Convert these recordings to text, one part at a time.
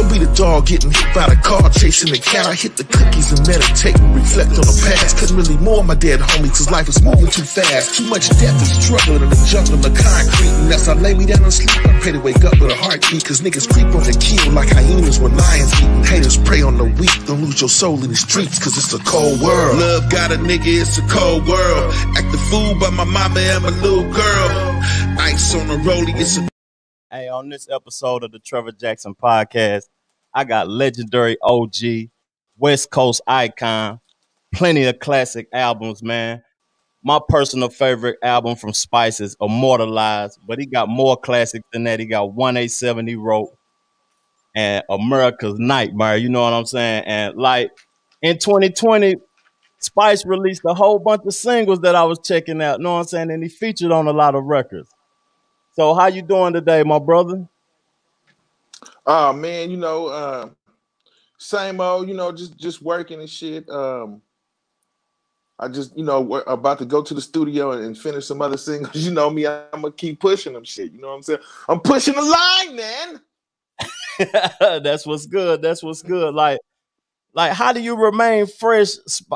Don't be the dog getting hit by the car, chasing the cat. I hit the cookies and meditate and reflect on the past. Couldn't really mourn my dead homies, cause life is moving too fast. Too much death and struggle in the jungle of the concrete. And as I lay me down and sleep, I pray to wake up with a heartbeat. Cause niggas creep on the kill like hyenas when lions eat. And haters prey on the weak. Don't lose your soul in the streets, cause it's a cold world. Love got a nigga, it's a cold world. Act the fool by my mama and my little girl. Ice on the rollie, it's a... Hey, on this episode of the Trevor Jackson podcast, I got legendary OG, West Coast icon, plenty of classic albums, man. My personal favorite album from Spice is Immortalized, but he got more classics than that. He got 187 he wrote and America's Nightmare, you know what I'm saying? And like in 2020, Spice released a whole bunch of singles that I was checking out, you know what I'm saying? And he featured on a lot of records. So how you doing today, my brother? Oh man, you know, same old, you know, just working and shit. I just, you know, about to go to the studio and finish some other singles. You know me, I'm gonna keep pushing them shit. You know what I'm saying? I'm pushing the line, man. That's what's good. That's what's good. Like how do you remain fresh,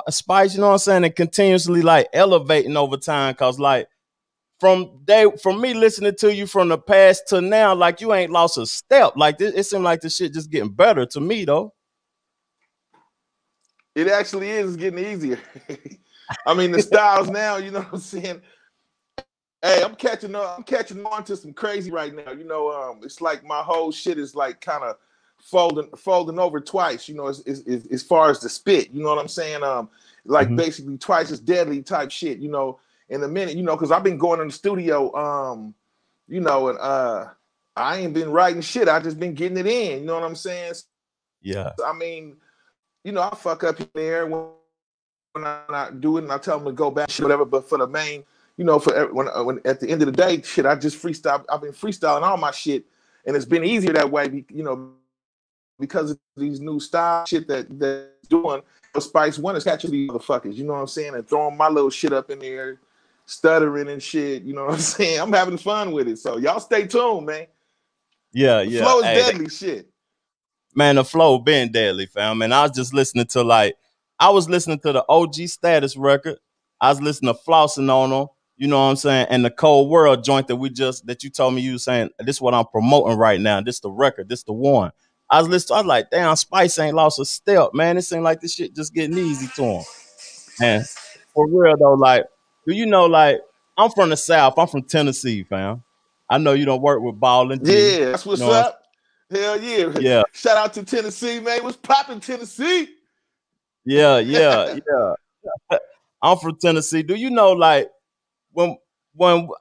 Spice? You know what I'm saying? And continuously like elevating over time, cause like. From me listening to you from the past to now, like you ain't lost a step. Like it seemed like the shit just getting better to me, though. It actually is getting easier. I mean, the styles now, you know what I'm saying? Hey, I'm catching on to some crazy right now. You know, it's like my whole shit is like kind of folding over twice. You know, as far as the spit. You know what I'm saying? Like basically twice as deadly type shit. You know. In a minute, you know, because I've been going in the studio, you know, and I ain't been writing shit. I just been getting it in. You know what I'm saying? Yeah. I mean, you know, I fuck up here when I not do it, and I tell them to go back, shit, whatever. But for the main, you know, for when at the end of the day, shit, I just freestyle. I've been freestyling all my shit, and it's been easier that way, you know, because of these new style shit that doing. Spice One is catching these motherfuckers. You know what I'm saying? And throwing my little shit up in there. Stuttering and shit, you know what I'm saying? I'm having fun with it. So y'all stay tuned, man. Yeah, the flow is deadly shit. Man, the flow been deadly, fam. And I was just listening to I was listening to the OG Status record. I was listening to Flossing on them, you know what I'm saying? And the Cold World joint that you told me you were saying, this is what I'm promoting right now. This the record, this the one. I was like, damn, Spice ain't lost a step, man. It seemed like this shit just getting easy to him. And for real though, like, do you know, like, I'm from the South. I'm from Tennessee, fam. I know you don't work with Ballin'. Yeah, that's what's up. Hell yeah. Yeah. Shout out to Tennessee, man. What's poppin', Tennessee? Yeah. I'm from Tennessee. Do you know, like, when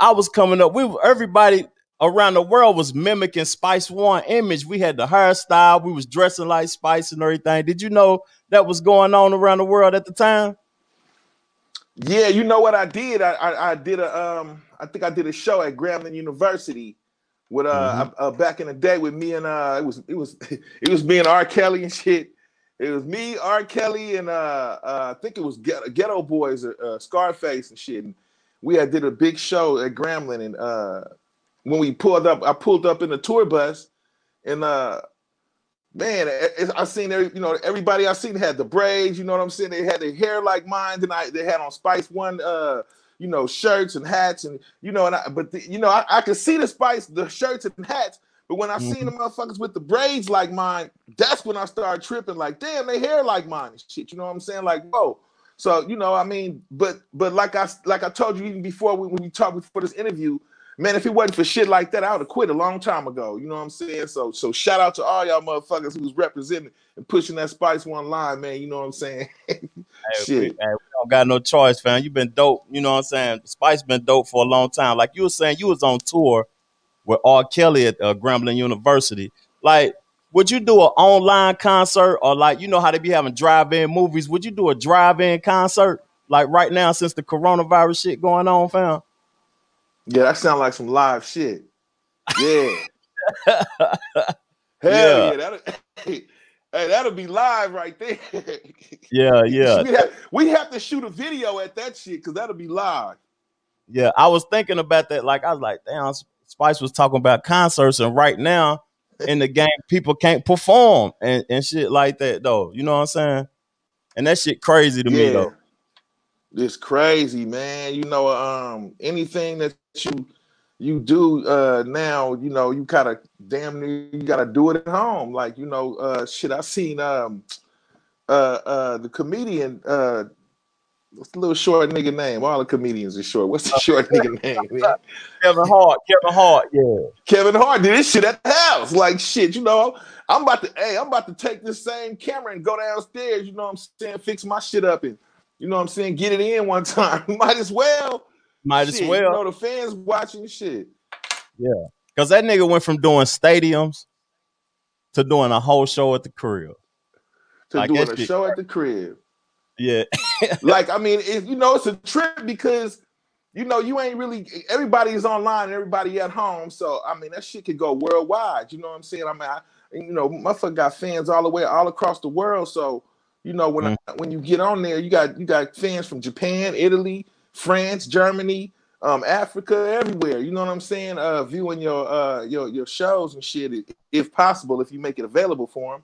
I was coming up, everybody around the world was mimicking Spice One image. We had the hairstyle. We was dressing like Spice and everything. Did you know that was going on around the world at the time? Yeah, you know what I did? I did I think I did a show at Grambling University with back in the day with me and it was me and R. Kelly and shit. It was me, R. Kelly, and I think it was Ghetto Boys, Scarface and shit. And we did a big show at Grambling, and when we pulled up, I pulled up in the tour bus, and man, I seen everybody I seen had the braids, you know what I'm saying? They had their hair like mine, and they had on Spice One, you know, shirts and hats, and you know, I could see the shirts and hats, but when I seen the motherfuckers with the braids like mine, that's when I started tripping. Like, damn, they hair like mine and shit. You know what I'm saying? Like, whoa. So you know, I mean, but like I told you even before when we talked before this interview. Man, if it wasn't for shit like that, I would have quit a long time ago. You know what I'm saying? So shout out to all y'all motherfuckers who's representing and pushing that Spice One line, man. You know what I'm saying? We don't got no choice, fam. You been dope. You know what I'm saying? Spice been dope for a long time. Like you were saying, you was on tour with R. Kelly at Grambling University. Like, would you do an online concert, or like, you know how they be having drive-in movies? Would you do a drive-in concert like right now since the coronavirus shit going on, fam? Yeah, that sounds like some live shit. Yeah. Hell yeah. That'll be live right there. Yeah. We have to shoot a video at that shit because that'll be live. Yeah, I was thinking about that. Like, I was like, damn, Spice was talking about concerts, and right now in the game, people can't perform and shit like that though. You know what I'm saying? And that shit crazy to me though. It's crazy, man. You know, anything that you do now, you know, you kind of damn near you gotta do it at home. Like, you know, shit, I seen the comedian, what's the little short nigga name? All the comedians are short. What's the short nigga name, man? Kevin Hart, yeah. Kevin Hart did this shit at the house. Like, shit, you know, I'm about to take this same camera and go downstairs, you know what I'm saying, fix my shit up and, you know what I'm saying, get it in one time. Might as well. You know, the fans watching shit. Yeah. Because that nigga went from doing stadiums to doing a whole show at the crib. To doing a show at the crib. Yeah. Like, I mean, you know, it's a trip because, you know, you ain't really, everybody's online and everybody at home. So, I mean, that shit could go worldwide. You know what I'm saying? I mean, you know, motherfucker got fans all across the world. So, you know, when you get on there, you got fans from Japan, Italy, France, Germany, Africa, everywhere. You know what I'm saying? Viewing your shows and shit, if possible, if you make it available for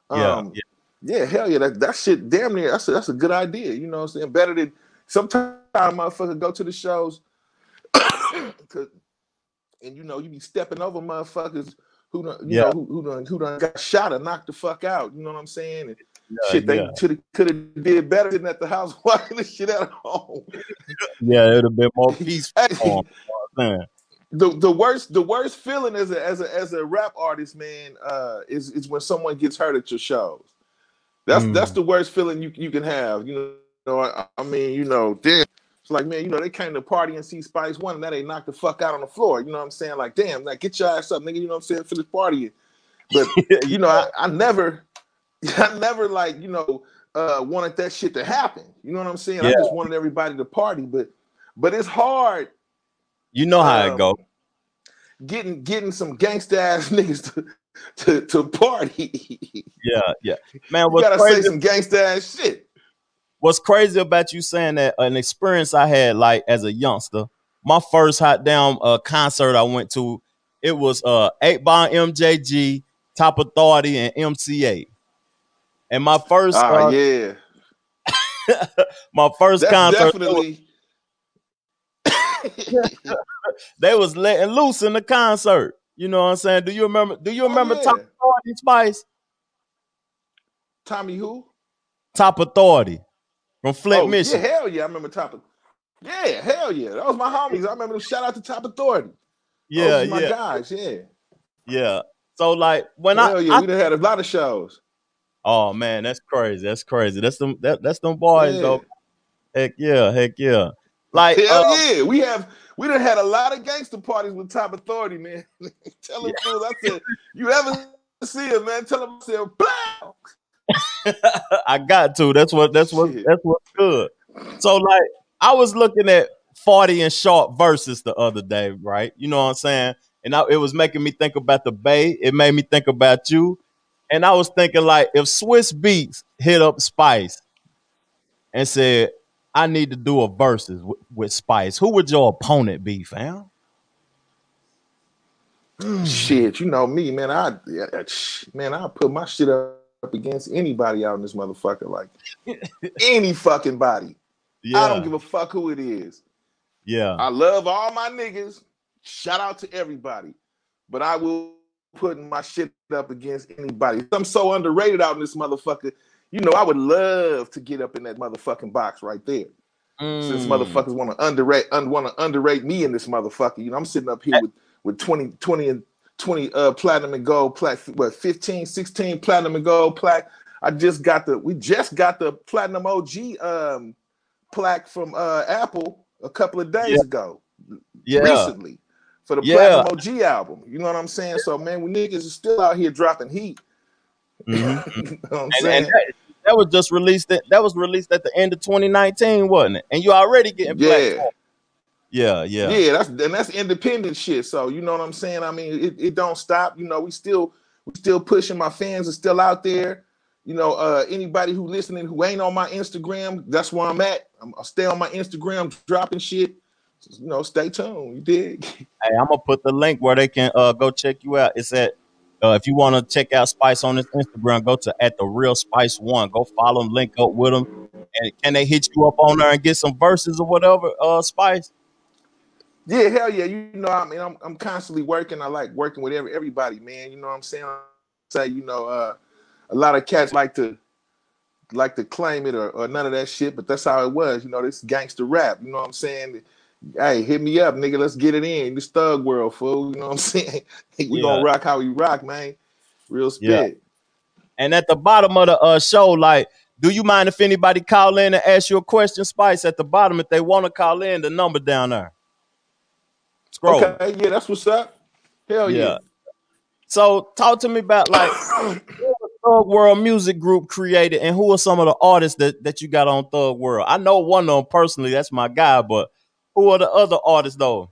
them. Yeah, hell yeah, that shit damn near, that's a good idea. You know what I'm saying? Better than sometimes motherfucker go to the shows and you know, you be stepping over motherfuckers who done got shot or knocked the fuck out. You know what I'm saying? And they could have did better than at the house watching this shit at home. Yeah, it'd have been more peaceful. The worst feeling as a rap artist, man, is when someone gets hurt at your shows. That's the worst feeling you can have. You know, I mean, you know, damn. It's like, man, you know, they came to party and see Spice One and that they knocked the fuck out on the floor. You know what I'm saying? Like, damn, like get your ass up, nigga. You know what I'm saying? Finish partying. But you know, I never like, you know, wanted that shit to happen. You know what I'm saying? I just wanted everybody to party, but it's hard. You know how it go. Getting some gangsta ass niggas to party. Yeah. Man, you gotta say some gangsta ass shit. What's crazy about you saying that, an experience I had like as a youngster, my first hot damn concert I went to, it was 8 Ball MJG, Top Authority, and MCA. And my first my first that's concert definitely they was letting loose in the concert. You know what I'm saying? Do you remember Top Authority, Spice? Tommy who? Top Authority from Flint, Michigan. Yeah, hell yeah, I remember Yeah, hell yeah. That was my homies. I remember them. Shout out to Top Authority. Yeah, those my guys, Yeah. So like when we done had a lot of shows. Oh man, that's crazy. That's them boys though. Heck yeah. Like hell yeah. We done had a lot of gangster parties with Top Authority, man. Tell them fools, I said, you ever see it, man? Tell them I said, blow. I got to. That's what's good. So like I was looking at 40 and Sharp versus the other day, right? You know what I'm saying? And it was making me think about the Bay. It made me think about you. And I was thinking like if Swiss Beats hit up Spice and said, I need to do a versus with Spice, who would your opponent be, fam? Shit, you know me, man. I'll put my shit up against anybody out in this motherfucker. Like any fucking body. Yeah. I don't give a fuck who it is. Yeah. I love all my niggas. Shout out to everybody. But I will put my shit up against anybody. I'm so underrated out in this motherfucker. You know, I would love to get up in that motherfucking box right there. Since motherfuckers want to underrate me in this motherfucker. You know, I'm sitting up here with 20 platinum and gold plaque, 15, 16 platinum and gold plaque. We just got the platinum OG plaque from Apple a couple of days ago. Yeah. Recently. For the platinum OG album. You know what I'm saying? So man, we niggas are still out here dropping heat. Mm-hmm. You know what I'm saying? And that was just released. That was released at the end of 2019, wasn't it? And you already getting platform. Yeah. That's independent shit. So you know what I'm saying? I mean, it don't stop. You know, we still pushing. My fans are still out there. You know, anybody who listening who ain't on my Instagram, that's where I'm at. I'll stay on my Instagram dropping shit. You know, stay tuned. You dig? Hey, I'm gonna put the link where they can go check you out. It's at If you want to check out Spice on his Instagram, go to @TheRealSpice1. Go follow him, link up with him. And can they hit you up on there and get some verses or whatever, Spice? Yeah, hell yeah. You know, I mean, I'm constantly working. I like working with everybody, man. You know what I'm saying? Say, you know, a lot of cats like to claim it or none of that shit, but that's how it was. You know, this gangster rap. You know what I'm saying? Hey, hit me up, nigga. Let's get it in. This thug world, fool. You know what I'm saying? We Yeah, gonna rock how we rock, man. Real yeah. spit. And at the bottom of the show, like, do you mind if anybody call in and ask you a question, Spice? At the bottom, if they want to call in, the number down there. Scrolling. Okay, yeah, that's what's up. Hell yeah. Yeah. So talk to me about like who was Thug World music group created and who are some of the artists that you got on Thug World? I know one of them personally, that's my guy, but who are the other artists though?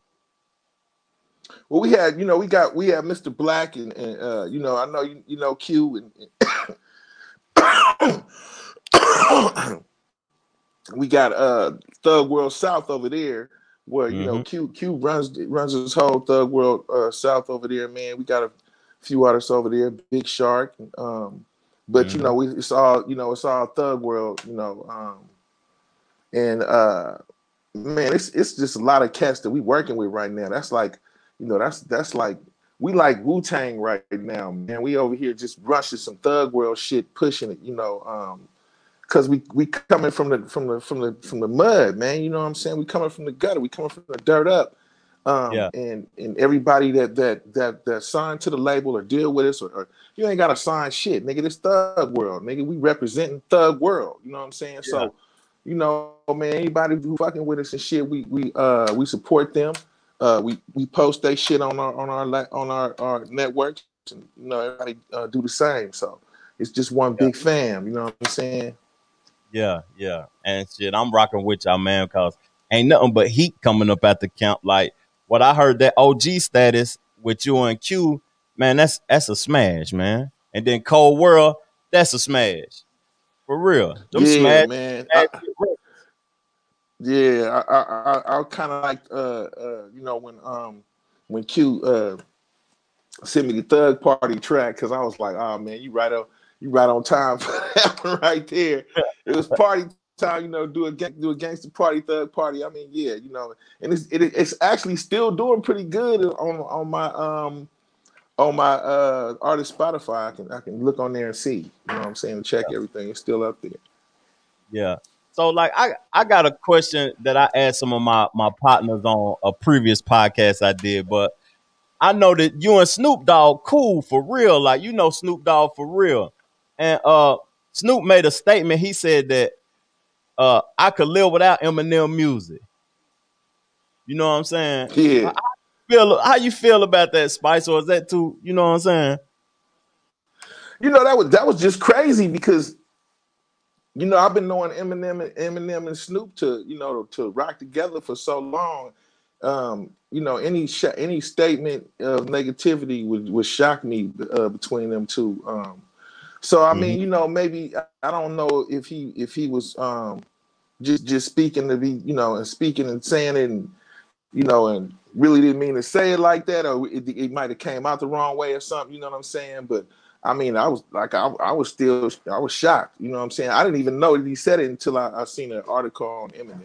Well, we had, you know, we had Mr. Black and you know, I know you know Q and we got Thug World South over there, where you know Q runs his whole Thug World South over there, man. We got a few artists over there, Big Shark, but you know it's all Thug World, you know, and man, it's just a lot of cats that we working with right now. That's like, you know, that's like we like Wu-Tang right now, man. We over here just rushing some Thug World shit, pushing it, you know. Cause we coming from the mud, man. You know what I'm saying? We coming from the gutter. We coming from the dirt up. Yeah. And everybody that signed to the label or deal with us or you ain't got to sign shit, nigga. This Thug World, nigga. We representing Thug World. You know what I'm saying? Yeah. So, you know, man. Anybody who fucking with us and shit, we support them. We post that shit on our networks. And, you know, everybody do the same. So it's just one big fam. You know what I'm saying? Yeah, yeah. And shit, I'm rocking with y'all, man, because ain't nothing but heat coming up at the camp. Like what I heard, that OG status with you and Q, man, that's a smash, man. And then Cold World, that's a smash. For real. Them yeah, smash, man. smash I kind of like you know, when Q sent me the Thug Party track, because I was like, oh man, you right on time for that one right there. It was party time, you know, do a gangster party, Thug Party. I mean, yeah, you know, and it's actually still doing pretty good on my artist Spotify. I can look on there and see, you know what I'm saying, check everything. It's still up there. Yeah. So like I got a question that I asked some of my partners on a previous podcast I did, but I know that you and Snoop Dogg cool for real. Like, you know Snoop Dogg for real. And Snoop made a statement. He said that I could live without Eminem music. You know what I'm saying? Yeah. How you feel about that, Spice? Or is that too, you know what I'm saying? You know, that was just crazy because, you know, I've been knowing Eminem and Snoop to rock together for so long. You know, any statement of negativity would shock me between them two. So I mean, you know, maybe I don't know if he was just speaking to be, you know, and speaking and saying it, and you know, and really didn't mean to say it like that, or it might have came out the wrong way or something. You know what I'm saying? But I mean, I was shocked. You know what I'm saying? I didn't even know that he said it until I seen an article on Eminem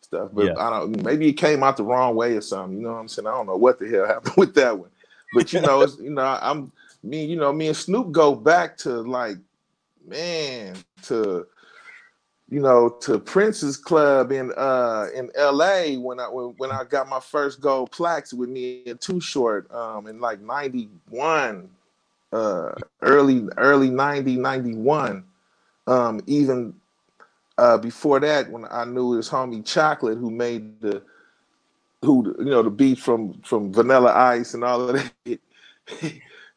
stuff. But I don't. Maybe it came out the wrong way or something. You know what I'm saying? I don't know what the hell happened with that one. But you know, it's, you know, me and Snoop go back to like, man, to Prince's Club in LA when I got my first gold plaques with me and Too Short in like 91, early 90, 91. Even before that, when I knew his homie Chocolate, who made the beat from Vanilla Ice and all of that.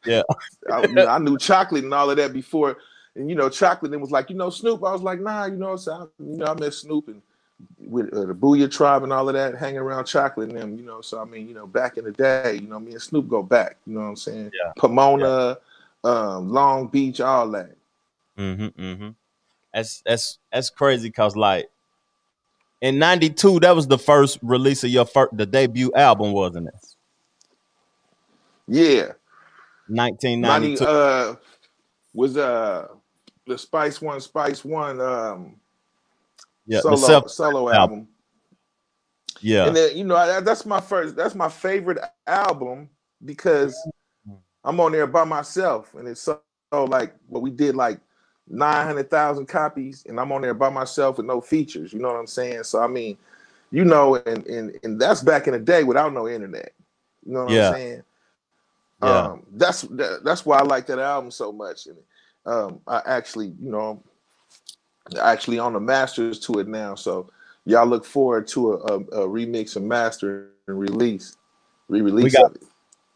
Yeah. I knew Chocolate and all of that before. And, you know, Chocolate then was like, you know, Snoop. I was like, nah, you know, so I met Snoop and with the Booyah Tribe and all of that, hanging around Chocolate and them, you know. So, I mean, you know, back in the day, you know, me and Snoop go back, you know what I'm saying? Yeah. Pomona, Long Beach, all that. That's crazy because, like, in 92, that was the first release of the debut album, wasn't it? Yeah. 90 1992. was the Spice One Yeah, the self solo album. album. Yeah. And then, you know, that's my favorite album because I'm on there by myself, and it's so like what we did like 900,000 copies, and I'm on there by myself with no features. You know what I'm saying? So I mean, you know, and that's back in the day without no internet. You know what I'm saying? Yeah. That's why I like that album so much. And I actually, you know, actually on the masters to it now. So y'all look forward to a remix and master and re-release of it.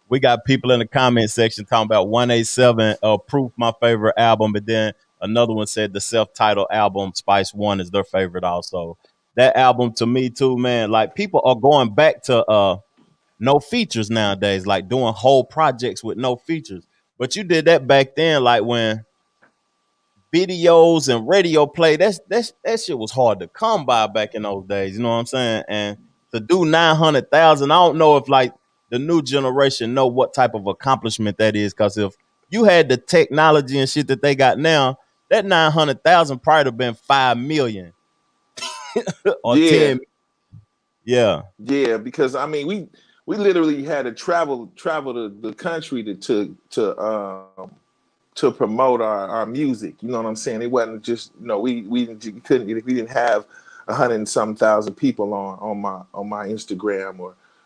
We got people in the comment section talking about 187 Proof, my favorite album, but then another one said the self-titled album Spice One is their favorite also. That album to me too, man, like people are going back to no features nowadays, like doing whole projects with no features. But you did that back then, like when videos and radio play, that shit was hard to come by back in those days. You know what I'm saying? And to do 900,000, I don't know if like the new generation know what type of accomplishment that is. Because if you had the technology and shit that they got now, that 900,000 probably have been 5 million or 10. Yeah. Yeah, because I mean we literally had to travel the country to promote our music. You know what I'm saying? It wasn't just, you know, we didn't have 100 and some thousand people on my Instagram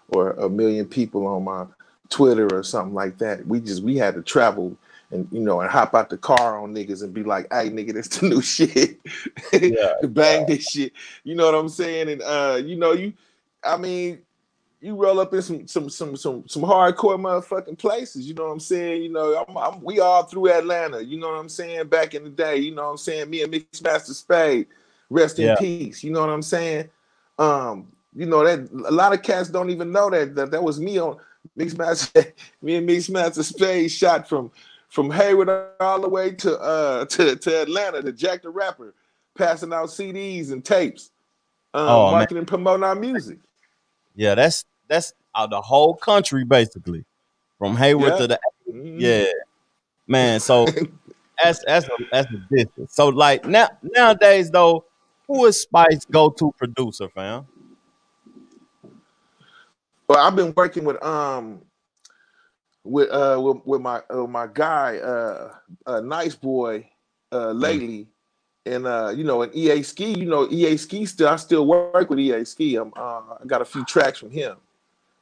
or a million people on my Twitter or something like that. We had to travel and, you know, and hop out the car on niggas and be like, hey nigga, this the new shit. Bang this shit. You know what I'm saying? And you know, you roll up in some hardcore motherfucking places. You know what I'm saying? You know, we all through Atlanta. You know what I'm saying? Back in the day, you know what I'm saying? Me and Mixmaster Spade, rest in peace. You know what I'm saying? You know that a lot of cats don't even know that was me on Mixmaster. Me and Mixmaster Spade shot from Hayward all the way to Atlanta to Jack the Rapper, passing out CDs and tapes, marketing and promoting our music. Yeah, that's the whole country basically, from Hayward to the man. So that's a distance. So like nowadays though, who is Spice go-to producer, fam? Well, I've been working with my guy Nice Boy lately. And you know, and EA Ski, you know, EA Ski I still work with EA Ski. I got a few tracks from him.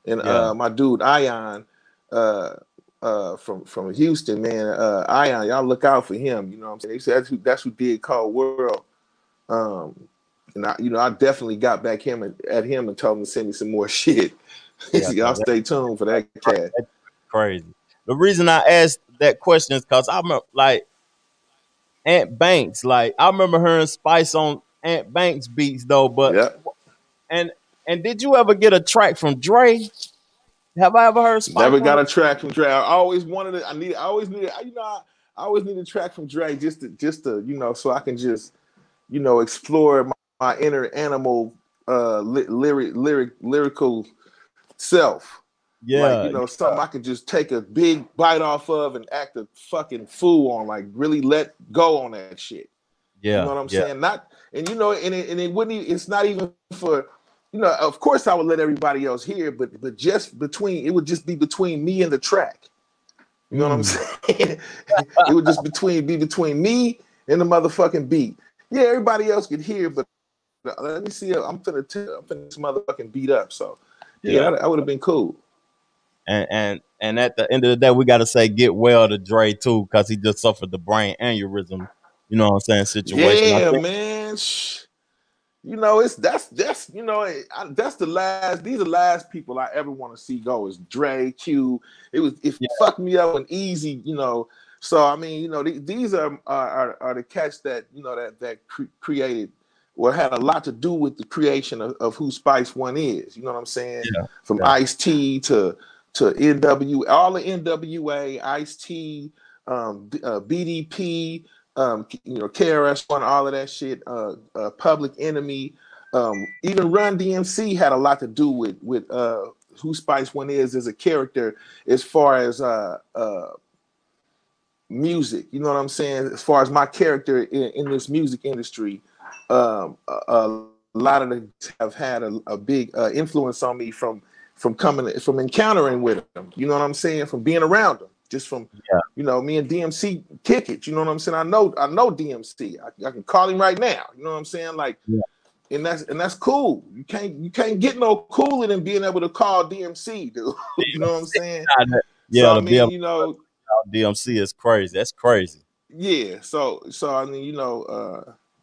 And my dude Ion from Houston, man. Ion, y'all look out for him. You know what I'm saying? They said that's who did Cold World. And I definitely got back at him and told him to send me some more shit. Y'all stay tuned for that cat. That's crazy. The reason I asked that question is because I'm like Ant Banks. Like I remember hearing Spice on Ant Banks beats though, but and did you ever get a track from Dre? Have I ever heard Spice? Never got a track from Dre. I always wanted it. I always needed a track from Dre just to you know, so I can just, you know, explore my inner animal lyrical self. Yeah, like, you know, something I could just take a big bite off of and act a fucking fool on, like really let go on that shit. Yeah, you know what I'm saying? Not, and you know, and it wouldn't. It's not even for, you know. Of course, I would let everybody else hear, but just between, it would just be between me and the track. You know what I'm saying? It would just be between me and the motherfucking beat. Yeah, everybody else could hear, but let me see. I'm finna this motherfucking beat up. So yeah, that would have been cool. And at the end of the day, we got to say get well to Dre too, because he just suffered the brain aneurysm. You know what I'm saying? Situation. Yeah, man. You know, that's you know, that's the last. These are the last people I ever want to see go. Is Dre, Q. It fucked me up and Easy. You know, so I mean, you know, these are the cats that, you know, that created or had a lot to do with the creation of who Spice One is. You know what I'm saying? Yeah. From Ice-T to NW, all the NWA, Ice-T, BDP, you know, KRS-One, all of that shit, Public Enemy, even Run DMC had a lot to do with who Spice One is as a character, as far as music. You know what I'm saying? As far as my character in this music industry, a lot of them have had a big influence on me from encountering with them. You know what I'm saying? From being around them, just from me and DMC kick it. You know what I'm saying? I know DMC. I can call him right now. You know what I'm saying? Like, and that's cool. You can't get no cooler than being able to call DMC, dude. You know what I'm saying? Yeah, so I mean, DMC is crazy. That's crazy. Yeah. So I mean,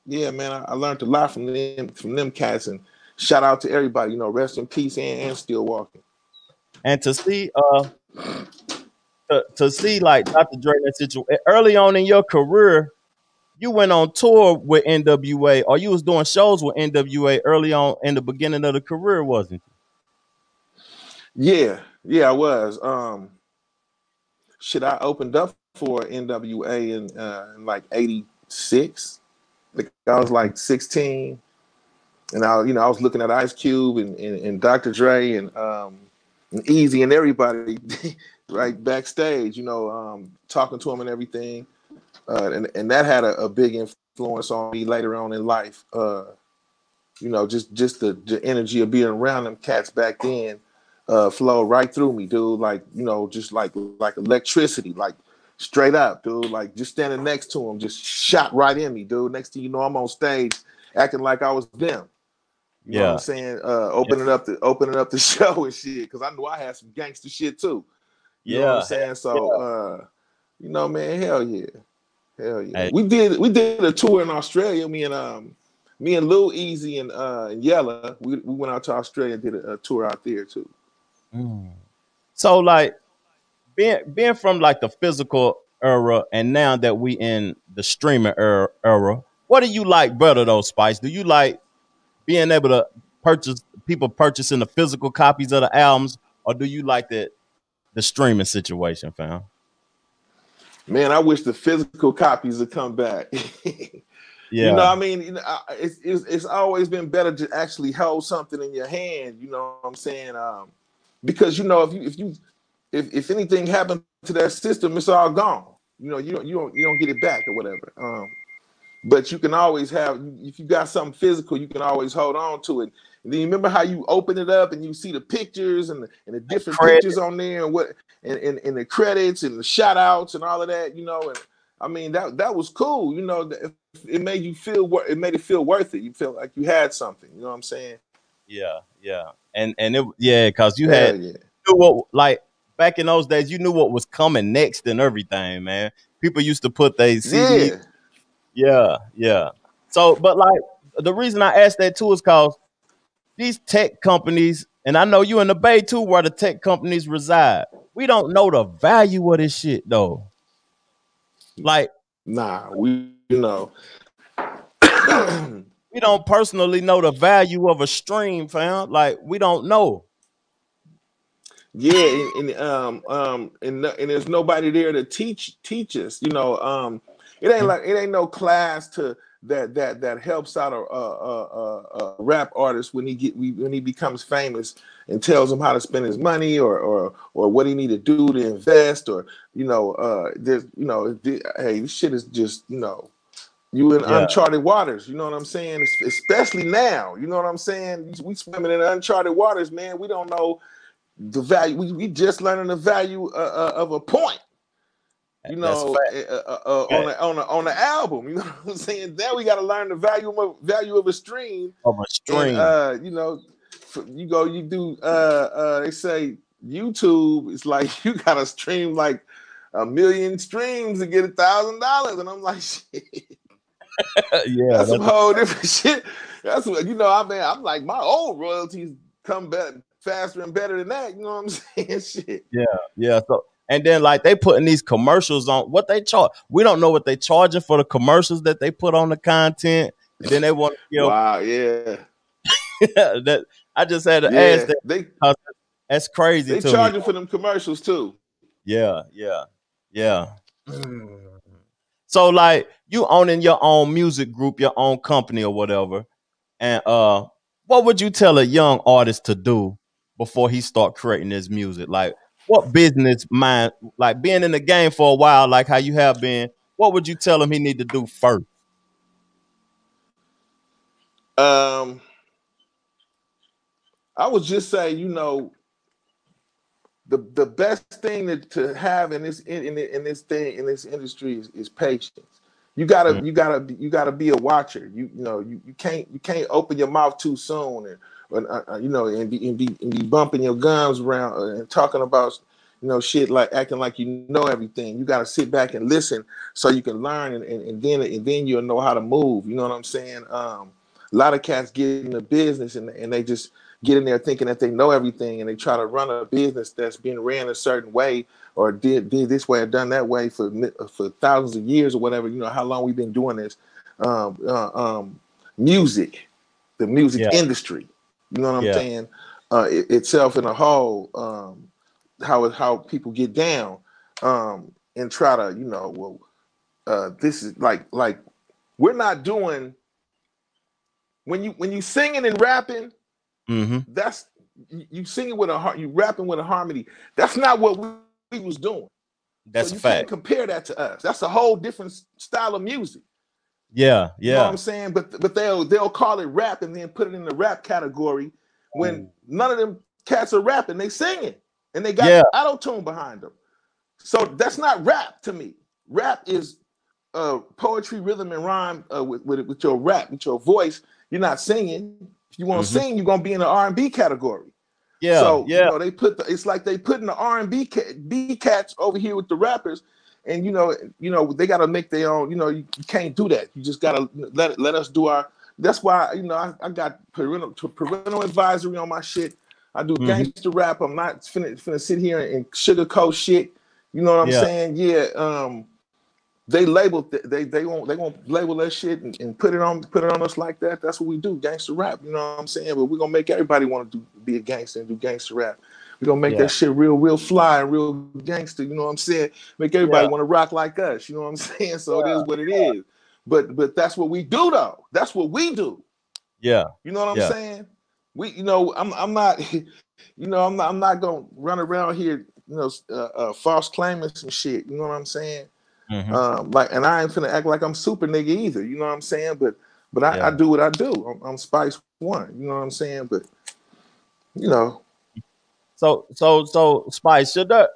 yeah, man, I learned a lot from them cats, and shout out to everybody. Rest in peace and still walking. And to see like Dr. Dre that situation early on in your career, you went on tour with NWA, or you was doing shows with NWA early on in the beginning of the career, wasn't you? Yeah, I was. I opened up for NWA in like '86. I was like 16, and I was looking at Ice Cube and Dr. Dre and Easy and everybody right backstage, talking to him and everything, and that had a big influence on me later on in life. Just the energy of being around them cats back then flowed right through me, dude. Like just like electricity, like straight up, dude. Like just standing next to him, just shot right in me, dude. Next thing you know, I'm on stage acting like I was them. You know what I'm saying? Opening up the show and shit, because I knew I had some gangster shit too. You know what I'm saying? So man, hell yeah. Hey. We did a tour in Australia. Me and Lil Easy and Yella, we went out to Australia and did a tour out there too. So like being from like the physical era and now that we in the streaming era, what do you like better though, Spice? Do you like being able to purchasing the physical copies of the albums, or do you like the streaming situation, fam? Man, I wish the physical copies would come back. I mean, it's always been better to actually hold something in your hand. You know what I'm saying? Because if anything happened to that system, it's all gone. You don't get it back or whatever. But you can always have, if you got something physical, you can always hold on to it. And then you remember how you open it up and you see the pictures and the different pictures on there and the credits and the shout outs and all of that, and I mean that was cool. It made you feel it feel worth it. You felt like you had something, you know what I'm saying? Yeah. And because you knew what, like back in those days, you knew what was coming next and everything, man. People used to put their CDs. Yeah. So, but like the reason I asked that too is because these tech companies, and I know you in the Bay too, where the tech companies reside. We don't know the value of this shit though. Like, we know. We don't personally know the value of a stream, fam. Like, we don't know. Yeah, and there's nobody there to teach us. It ain't no class that helps out a rap artist when he becomes famous and tells him how to spend his money or what he need to do to invest, or hey, this shit is just you in uncharted waters. You know what I'm saying? Especially now. You know what I'm saying? We swimming in uncharted waters, man. We don't know the value. We just learning the value of a point. On the album, you know what I'm saying? Then we got to learn the value of a stream. And, you do. They say YouTube. It's like you got to stream like 1 million streams to get $1,000, and I'm like, shit. That's some whole different shit. That's what I'm like, my old royalties come back faster and better than that. You know what I'm saying? Shit. Yeah. So. And then, like, they putting these commercials on what they charge. We don't know what they charging for the commercials that they put on the content. And then they want to wow, yeah. That I just had to ask that. That's crazy. They charging for them commercials too. Yeah. So, like, you owning your own music group, your own company or whatever. And what would you tell a young artist to do before he start creating his music? Like, what business mind, like being in the game for a while, like how you have been, what would you tell him he need to do first? I would just say, the best thing to have in this industry is patience. You gotta be a watcher. You can't open your mouth too soon and be bumping your gums around and talking about shit, like acting like you know everything. You gotta sit back and listen so you can learn and then you'll know how to move. You know what I'm saying? A lot of cats get in the business and they just get in there thinking that they know everything, and they try to run a business that's been ran a certain way or did this way or done that way for thousands of years or whatever. How long we've been doing this. Music, the music industry. You know what I'm saying? Itself in a whole, how people get down and try to, this is like we're not doing when you singing and rapping. That's you singing with you rapping with a harmony. That's not what we was doing. That's so a you fact. Can't compare that to us. That's a whole different style of music. Yeah. You know what I'm saying? But they'll call it rap and then put it in the rap category when none of them cats are rapping. They singing and they got auto-tune behind them. So that's not rap to me. Rap is poetry, rhythm, and rhyme with your rap, with your voice. You're not singing. If you want to sing, you're gonna be in the R&B category. So they it's like they putting the R&B cats over here with the rappers, and they gotta make their own. You can't do that. You just gotta let us do our. That's why I got parental advisory on my shit. I do gangster rap. I'm not finna sit here and sugarcoat shit. You know what I'm saying? They labeled they won't label that shit and put it on us like that. That's what we do, gangster rap. You know what I'm saying? But we're gonna make everybody want to be a gangster and do gangster rap. We're gonna make that shit real fly and real gangster. You know what I'm saying? Make everybody want to rock like us. You know what I'm saying? So it is what it is. But that's what we do though. That's what we do. Yeah. You know what I'm saying? I'm not I'm not gonna run around here false claiming some shit. You know what I'm saying? And I ain't finna act like I'm super nigga either. You know what I'm saying? But I do what I do. I'm Spice One. You know what I'm saying? But So Spice, should that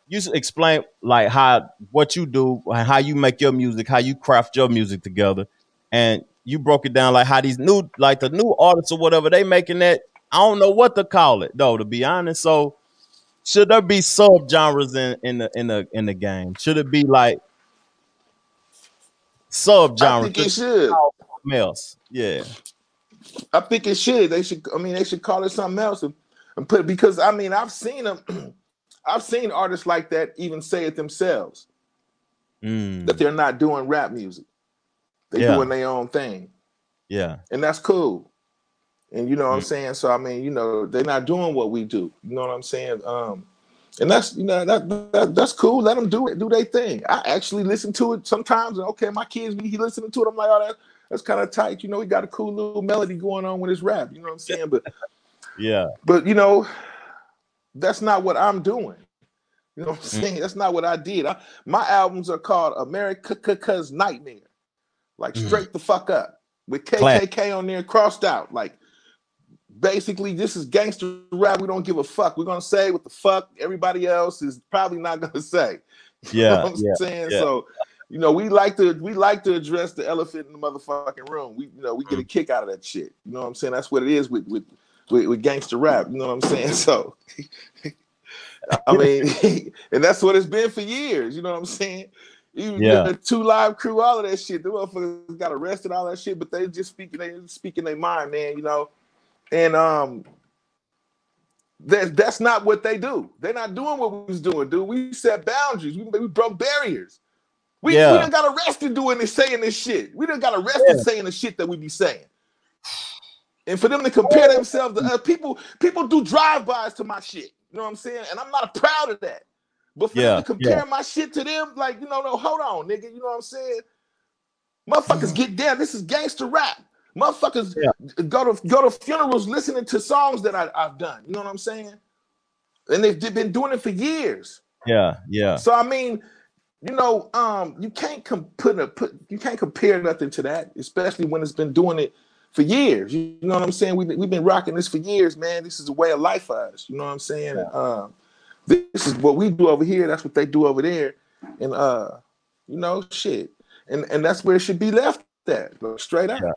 you should explain what you do and how you make your music, how you craft your music together, and you broke it down like how these new the new artists or whatever they making that. I don't know what to call it though, to be honest. So should there be subgenres in the game? Should it be like subgenres? I think it should. Something else. Yeah. I think it should. They should call it something else and put, because I've seen them. I've seen artists like that even say it themselves that they're not doing rap music. They're doing their own thing. Yeah. And that's cool. And you know what I'm saying? So they're not doing what we do. You know what I'm saying? And that's that's cool. Let them do their thing. I actually listen to it sometimes, and okay, my kids he listening to it. I'm like, oh, that's kind of tight. He got a cool little melody going on with his rap. You know what I'm saying? But but that's not what I'm doing. You know what I'm saying? That's not what I did. My albums are called America's Nightmare, like straight the fuck up with KKK on there crossed out, like. Basically, this is gangster rap. We don't give a fuck. We're gonna say what the fuck everybody else is probably not gonna say. You know what I'm saying? Yeah. So, we like to address the elephant in the motherfucking room. We get a kick out of that shit. You know what I'm saying? That's what it is with gangster rap. You know what I'm saying? So, and that's what it's been for years. You know what I'm saying? Even the 2 Live Crew, all of that shit. The motherfuckers got arrested, all that shit, but they just speaking their mind, man. And that's not what they do. They're not doing what we was doing, dude. We set boundaries. We broke barriers. We done got arrested saying this shit. We done got arrested saying the shit that we be saying. And for them to compare themselves to people do drive-bys to my shit. You know what I'm saying? And I'm not proud of that. But for them to compare my shit to them, like, no, hold on, nigga. You know what I'm saying? Motherfuckers get down. This is gangster rap. Motherfuckers go to funerals listening to songs that I've done. You know what I'm saying? and they've been doing it for years. Yeah, yeah. So I mean, you know, you can't you can't compare nothing to that, especially when it's been doing it for years. You know what I'm saying? We've been rocking this for years, man. This is a way of life for us. You know what I'm saying? Yeah. This is what we do over here. That's what they do over there, and you know, shit, and that's where it should be left at, like, straight up. Yeah.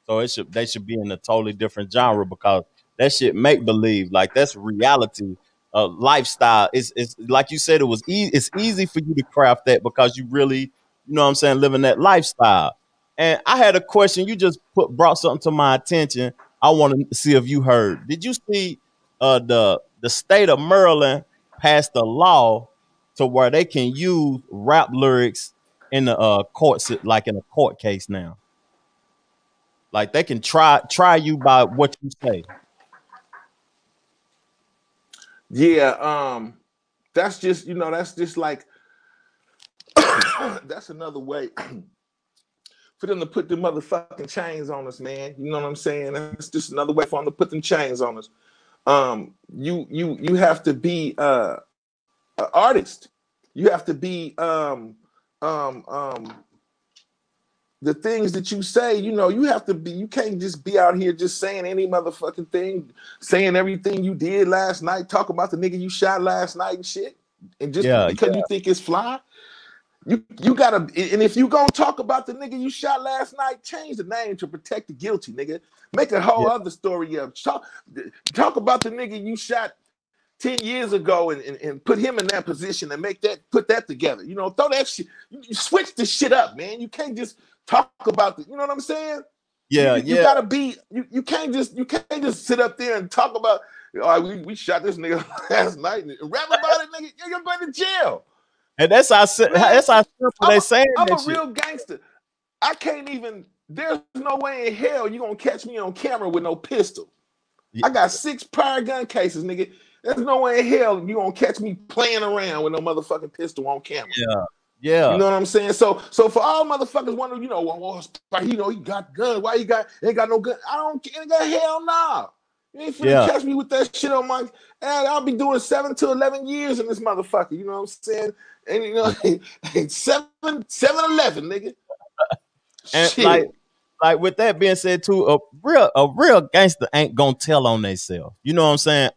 So they should be in a totally different genre because that shit make believe. Like that's reality. Lifestyle. It's like you said, it's easy for you to craft that because you really, you know what I'm saying, living that lifestyle. And I had a question. You just brought something to my attention. I want to see if you heard. Did you see the state of Maryland passed a law to where they can use rap lyrics in the courts, like in a court case now? Like they can try you by what you say. Yeah, that's just, you know, that's just like that's another way for them to put the motherfucking chains on us, man. You know what I'm saying? That's just another way for them to put them chains on us. You have to be an artist. You have to be the things that you say, you know, you have to be, you can't just be out here just saying any motherfucking thing, saying everything you did last night, talk about the nigga you shot last night and shit. And just because you think it's fly, you gotta, and if you gonna talk about the nigga you shot last night, change the name to protect the guilty, nigga. Make a whole other story up. Talk about the nigga you shot 10 years ago and put him in that position and put that together. You know, throw that shit, you switch the shit up, man. You can't just talk about you know what I'm saying? Yeah, you gotta be, you can't just sit up there and talk about, oh, we shot this nigga last night and rap about it, nigga. You're going to jail. And that's how simple they saying I'm that a real gangster. I can't even, there's no way in hell you're gonna catch me on camera with no pistol. I got 6 prior gun cases, nigga. There's no way in hell you gonna catch me playing around with no motherfucking pistol on camera. Yeah. You know what I'm saying? So for all motherfuckers wondering, you know, well, you know, he got guns. Why ain't got no gun? I don't care. Hell nah. You ain't finna catch me with that shit on my. And I'll be doing 7 to 11 years in this motherfucker. You know what I'm saying? And you know, 7-11, nigga. And shit. like with that being said too, a real gangster ain't gonna tell on themselves. You know what I'm saying?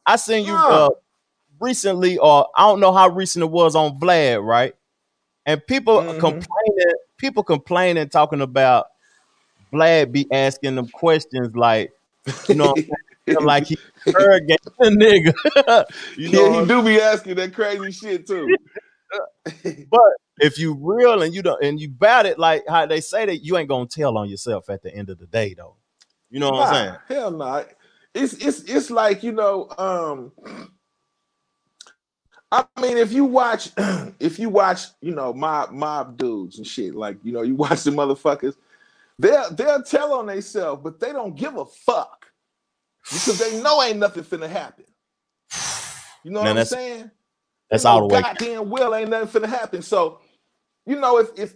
I seen you recently, or I don't know how recent it was on Vlad, right? And people complaining, talking about Vlad be asking them questions like, you know, like he interrogating the nigga. You know, he do be asking that crazy shit too. But if you real and you bad it, like how they say that, you ain't gonna tell on yourself at the end of the day, though. You know what I'm saying? Hell no. Nah. It's like, you know, I mean, if you watch, you know, mob dudes and shit, like, you know, you watch the motherfuckers, they'll tell on themselves, but they don't give a fuck because they know ain't nothing finna happen. You know what I'm saying? That's all the way. Goddamn well ain't nothing finna happen. So, you know, if you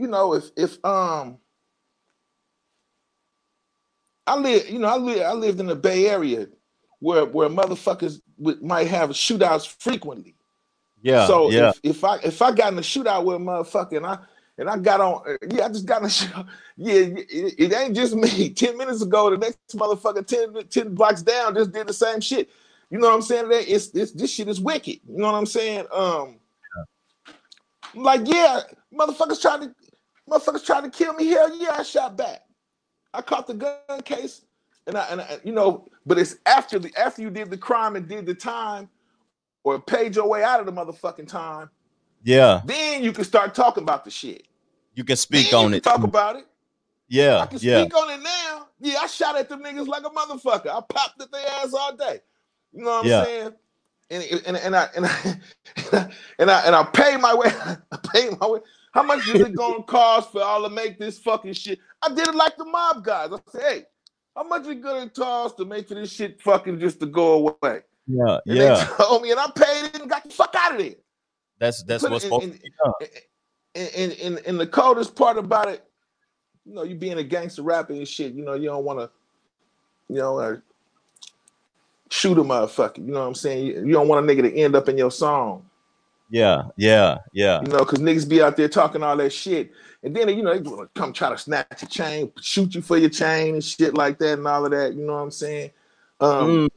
know, if I lived in the Bay Area where motherfuckers might have shootouts frequently. Yeah. So if I got in a shootout with a motherfucker and I got on, I just got in a shootout. Yeah, it ain't just me. 10 minutes ago, the next motherfucker 10 blocks down just did the same shit. You know what I'm saying? This shit is wicked. You know what I'm saying? Like, yeah, motherfuckers trying to kill me. Hell yeah, I shot back. I caught the gun case, and I you know, but it's after you did the crime and did the time, or paid your way out of the motherfucking time. Yeah. Then you can start talking about the shit. You can speak on it. Talk about it. Yeah. I can speak on it now. Yeah, I shot at them niggas like a motherfucker. I popped at their ass all day. You know what I'm saying? And I paid my way. I paid my way. How much is it gonna cost for all to make this fucking shit? I did it like the mob guys. I said, hey, how much is it gonna cost to make for this shit fucking just to go away? Yeah, and they told me, and I paid it and got the fuck out of there. That's what's supposed to be done. And the coldest part about it, you know, you being a gangster rapper and shit, you know, you don't want to, you know, shoot a motherfucker. You know what I'm saying? You don't want a nigga to end up in your song. Yeah. You know, because niggas be out there talking all that shit. And then, you know, they want to come try to snatch your chain, shoot you for your chain and shit like that and all of that. You know what I'm saying? And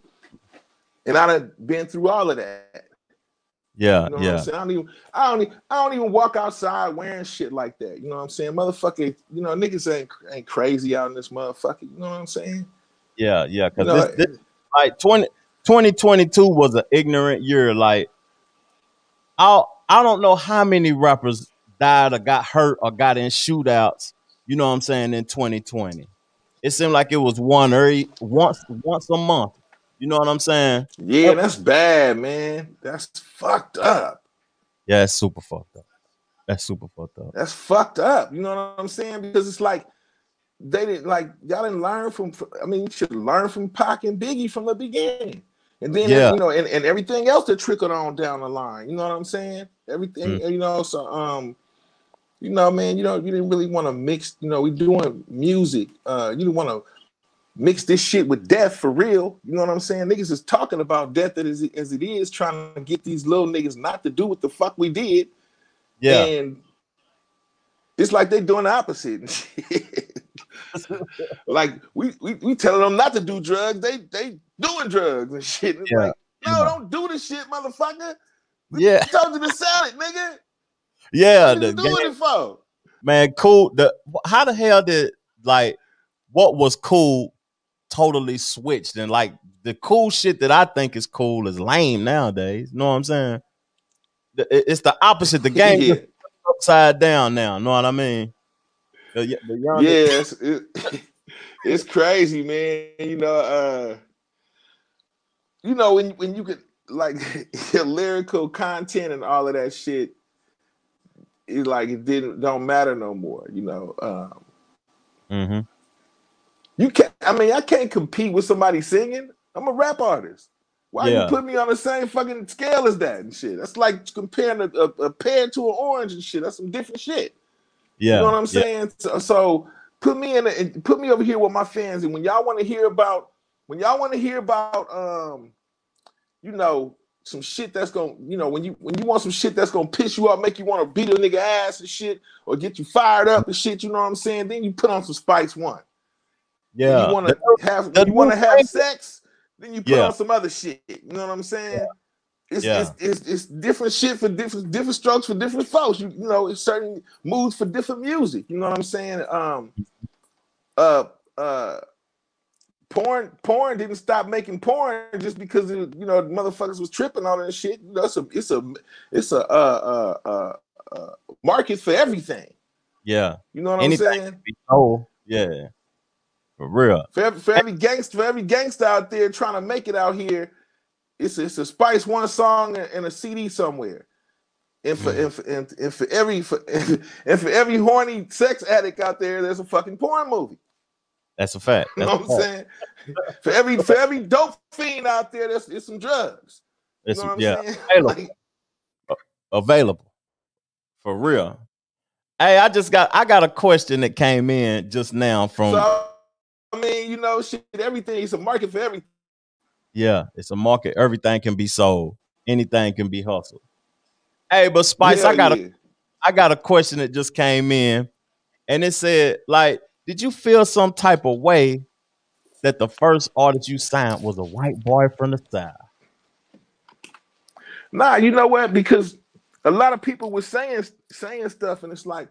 I done been through all of that. Yeah, you know what I'm saying? I don't even walk outside wearing shit like that. You know what I'm saying? Motherfucker, you know, niggas ain't crazy out in this motherfucker. You know what I'm saying? Yeah. Because this like 2022 was an ignorant year. Like I don't know how many rappers died or got hurt or got in shootouts. You know what I'm saying? In 2020, it seemed like it was once a month. You know what I'm saying? Yeah, that's bad, man. That's fucked up. Yeah, it's super fucked up. That's super fucked up. That's fucked up. You know what I'm saying? Because it's like they didn't y'all didn't learn from. I mean, you should learn from Pac and Biggie from the beginning, and then you know, and everything else that trickled on down the line. You know what I'm saying? Everything, you know. So you know, man, you didn't really want to mix. You know, we doing music. You didn't want to mix this shit with death for real. You know what I'm saying? Niggas is talking about death as it is, trying to get these little niggas not to do what the fuck we did. Yeah. And it's like they doing the opposite. Like we telling them not to do drugs. They doing drugs and shit. And it's like, no, don't do this shit, motherfucker. We told you to sell it, nigga. Yeah. What you doing it for? Man, cool. How the hell did what was cool totally switched, and like the cool shit that I think is cool is lame nowadays. You know what I'm saying? It's the opposite. The game is upside down now. Know what I mean? Yes, it's crazy, man. You know when you could like your lyrical content and all of that shit, it's like don't matter no more. You know. You can't. I mean, I can't compete with somebody singing. I'm a rap artist. Why you put me on the same fucking scale as that and shit? That's like comparing a pear to an orange and shit. That's some different shit. Yeah, you know what I'm saying? So put me over here with my fans, and when y'all want to hear about, you know, some shit that's gonna, you know, when you want some shit that's gonna piss you off, make you want to beat a nigga ass and shit, or get you fired up and shit. You know what I'm saying? Then you put on some Spice One. Yeah. When you want to have sex, then you put on some other shit. You know what I'm saying? It's different shit for different strokes for different folks. You know, it's certain moods for different music. You know what I'm saying? Porn didn't stop making porn just because you know motherfuckers was tripping on it and shit. You know, it's a market for everything. Yeah. You know what I'm saying? Oh, yeah. For real. For every gangster out there trying to make it out here, it's a Spice One song and a CD somewhere. And for every horny sex addict out there, there's a fucking porn movie. That's a fact. You know what I'm saying? For every dope fiend out there, there's some drugs. You know what I'm saying? Available. Available. For real. Hey, I got a question that came in just now from. So, I mean, you know, shit, everything. It's a market for everything. Yeah, it's a market. Everything can be sold. Anything can be hustled. Hey, but Spice, I got a question that just came in, and it said, like, did you feel some type of way that the first artist you signed was a white boy from the South? Nah, you know what? Because a lot of people were saying stuff, and it's like,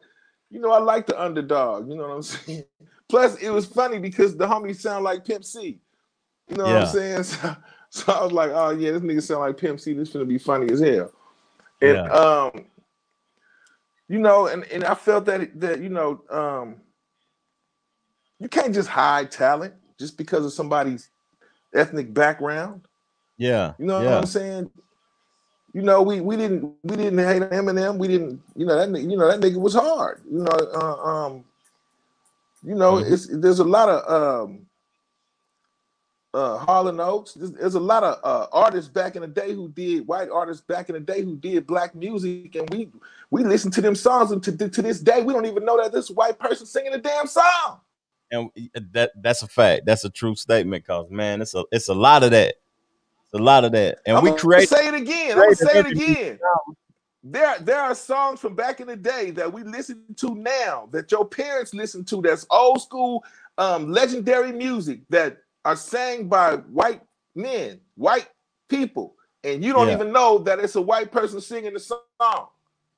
you know, I like the underdog. You know what I'm saying? Plus, it was funny because the homie sound like Pimp C. You know what I'm saying? So I was like, oh yeah, this nigga sound like Pimp C. This is gonna be funny as hell. And you know, and I felt that you know, you can't just hide talent just because of somebody's ethnic background. Yeah. You know what I'm saying? You know, we didn't hate Eminem. We didn't, you know, that nigga was hard. You know, there's a lot of Harlan Oaks. There's a lot of artists back in the day white artists back in the day who did black music, and we listen to them songs, and to this day we don't even know that this white person singing a damn song. And that's a fact. That's a true statement, cause man, it's a lot of that. a lot of that, and I'm we gonna create. say it again. I'm gonna say it again. There are songs from back in the day that we listen to now, that your parents listen to, that's old school, legendary music that are sang by white men, white people, and you don't even know that it's a white person singing the song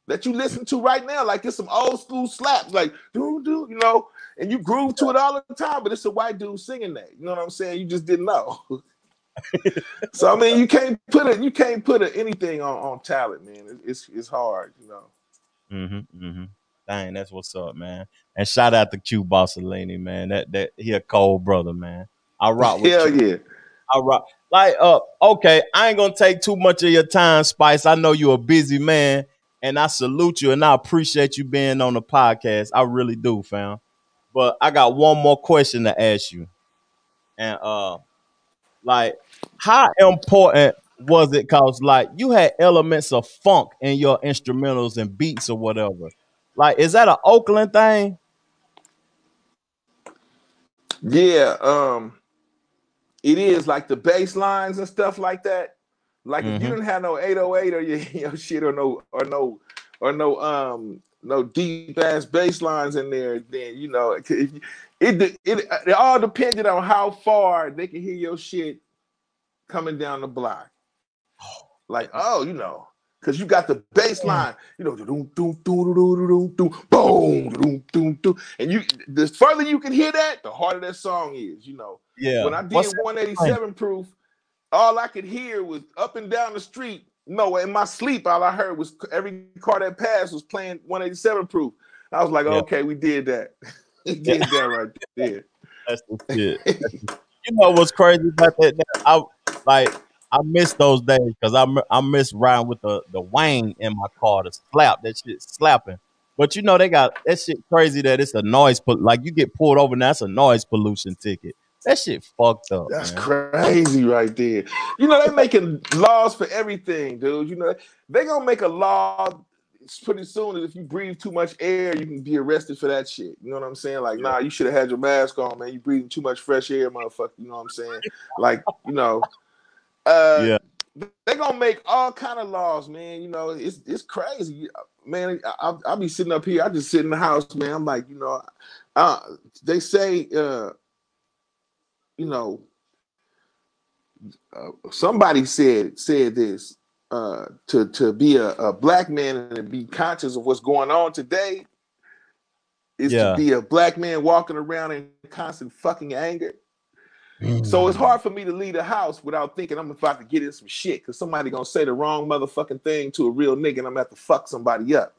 that you listen to right now, like it's some old school slaps, like do, you know, and you groove to it all the time, but it's a white dude singing that. You know what I'm saying? You just didn't know. So I mean, you can't put anything on talent, man. It's hard, you know. Dang, that's what's up, man. And shout out to Q Bossolini, man. That he a cold brother, man. I rock with Hell Q. yeah. I rock. Like, okay, I ain't gonna take too much of your time, Spice. I know you're a busy man, and I salute you, and I appreciate you being on the podcast. I really do, fam. But I got one more question to ask you, and like, how important was it? Cause like you had elements of funk in your instrumentals and beats or whatever. Like, is that an Oakland thing? Yeah, it is, like the bass lines and stuff like that. Like if you didn't have no 808 or your shit or no deep ass bass lines in there, then you know it all depended on how far they can hear your shit coming down the block. Like, oh, you know, because you got the bass line, you know, boom, and the further you can hear that, the harder that song is, you know. Yeah. When I did 187 proof, all I could hear was up and down the street. No, in my sleep, all I heard was every car that passed was playing 187 proof. I was like, okay, we did that. We did that right there. That's the shit. You know what's crazy about that? I miss those days because I miss riding with the Wayne in my car to slap. That shit slapping. But you know they got that shit crazy that it's a noise, like you get pulled over now, that's a noise pollution ticket. That shit fucked up. That's man. crazy right there. You know, they're making laws for everything, dude. You know, they're gonna make a law pretty soon that if you breathe too much air, you can be arrested for that shit. You know what I'm saying? Like, nah, you should have had your mask on, man. You breathing too much fresh air, motherfucker. You know what I'm saying? Like, you know, they're gonna make all kind of laws, man. You know, it's crazy, man. I'll be sitting up here. I just sit in the house, man. I'm like, you know, they say, you know, somebody said this, to be a black man and be conscious of what's going on today is to be a black man walking around in constant fucking anger. So it's hard for me to leave the house without thinking I'm about to get in some shit because somebody gonna say the wrong motherfucking thing to a real nigga and I'm gonna have to fuck somebody up.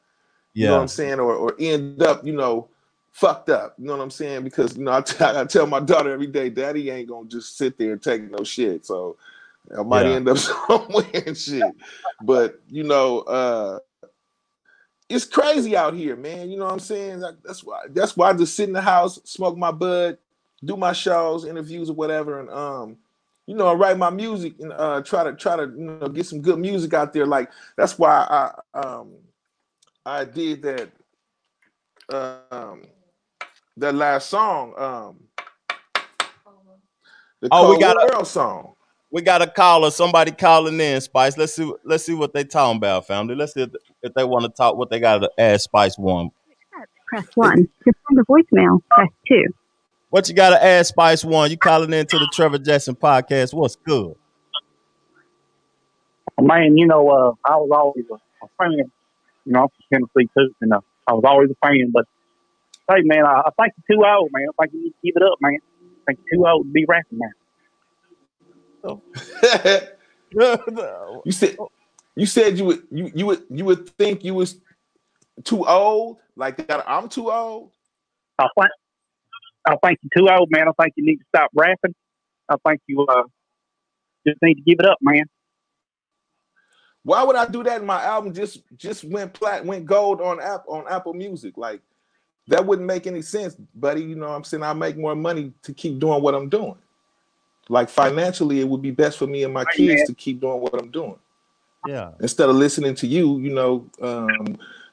You know what I'm saying? Or end up, you know, fucked up. You know what I'm saying? Because, you know, I tell my daughter every day, Daddy ain't gonna just sit there and take no shit. So I might end up somewhere and shit. But, you know, it's crazy out here, man. You know what I'm saying? That's why I just sit in the house, smoke my bud, do my shows, interviews or whatever, and you know, write my music and try to you know, get some good music out there. Like that's why I did that that last song, the Cold World song. We got a caller, somebody calling in, Spice. Let's see what they talking about, family. Let's see if they want to talk, what they got to ask Spice One. Press 1. To send a voicemail, press 2. What you got to ask Spice One? You calling into the Trevor Jackson podcast. What's good? Man, you know, I was always a fan. You know, I'm from Tennessee too, and I was always a fan. But hey, man, I think you're too old, man. I think you need to give it up, man. I think you're too old to be rapping now. You said you would think you was too old, like that I'm too old. I think you're too old, man. I think you need to stop rapping. I think you just need to give it up, man. Why would I do that? My album just went gold on Apple Music. Like that wouldn't make any sense, buddy. You know what I'm saying? I make more money to keep doing what I'm doing. Like financially, it would be best for me and my kids to keep doing what I'm doing. Yeah. Instead of listening to you, you know,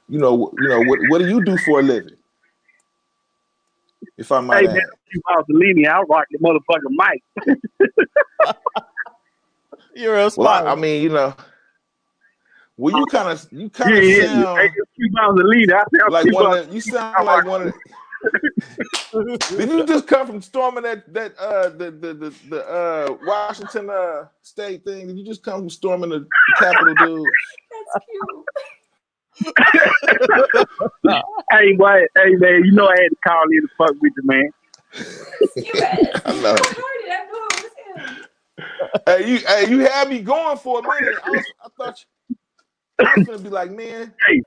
what do you do for a living? If I might ask. Man, I'll rock the motherfucking mic. You're a Well, spice. I mean, you know, well, you kind of sound Hey, Q-Ball's the leader. I sound like Q-Ball. one of the, you sound like one of the, did you just come from storming the Washington State thing? Did you just come from storming the Capitol, dude? That's cute. Hey, boy, hey man, you know I had to call in to fuck with you, man. I know. I heard it. I knew it was him. Hey, you had me going for a minute. I was gonna be like, man. Hey,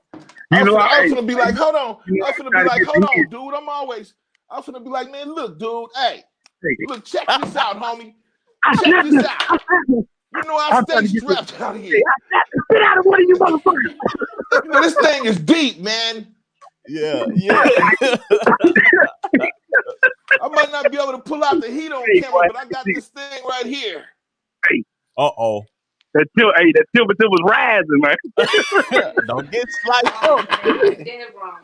I was you know gonna be like, hold on. you know, I was gonna be gotta like, get hold in. on, dude. I was gonna be like, man, look, dude. Hey, Hey, look, check this out, homie. I Check slapped this you. out. I slapped you. You know I I'm trying stay to get strapped out Hey, here. I slapped the shit out of one of you motherfuckers. You know, this thing is deep, man. Yeah. I might not be able to pull out the heat on Hey, camera, boy. but I got this thing right here. Uh-oh. That temperature was rising, man. Don't get sliced Oh, up. man, you dead wrong.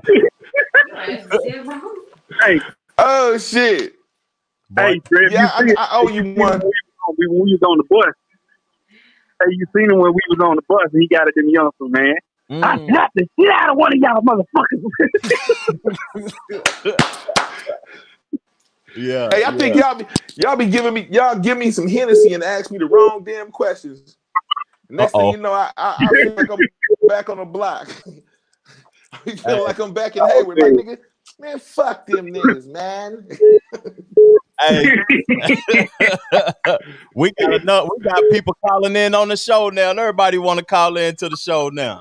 You dead wrong. Hey, Oh shit. hey, Fred, Yeah, you see I owe you one. when we was on the bus. Hey, you seen him when we was on the bus and he got it them youngsters, man. I slapped the shit out of one of y'all motherfuckers. Yeah. Hey, I think y'all give me some Hennessy and ask me the wrong damn questions. Next thing you know, I feel like I'm back on the block. I feel like I'm back in Hayward. Like, nigga, man, fuck them niggas, man. Hey, we got people calling in on the show now, and everybody want to call in to the show now.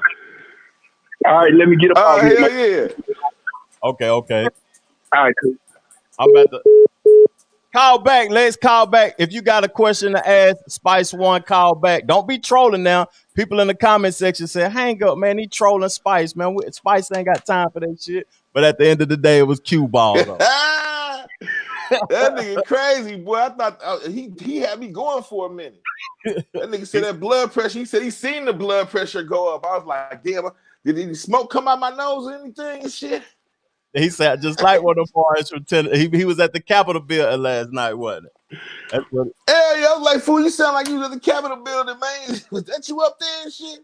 All right, let me get up Oh, off here. hell yeah. Okay. All right, cool. I'm about to call back. Let's call back. If you got a question to ask, Spice One, call back. Don't be trolling now. People in the comment section say, hang up, man. He trolling Spice, man. Spice ain't got time for that shit. But at the end of the day, it was cue ball, though. That nigga crazy, boy. I thought he had me going for a minute. That nigga said that blood pressure. He said he seen the blood pressure go up. I was like, damn, did any smoke come out my nose or anything and shit? He said, just like one of the boys from he was at the Capitol building last night, wasn't it? That's what. Hey, I was like, fool, you sound like you was at the Capitol building, man. Was that you up there and shit?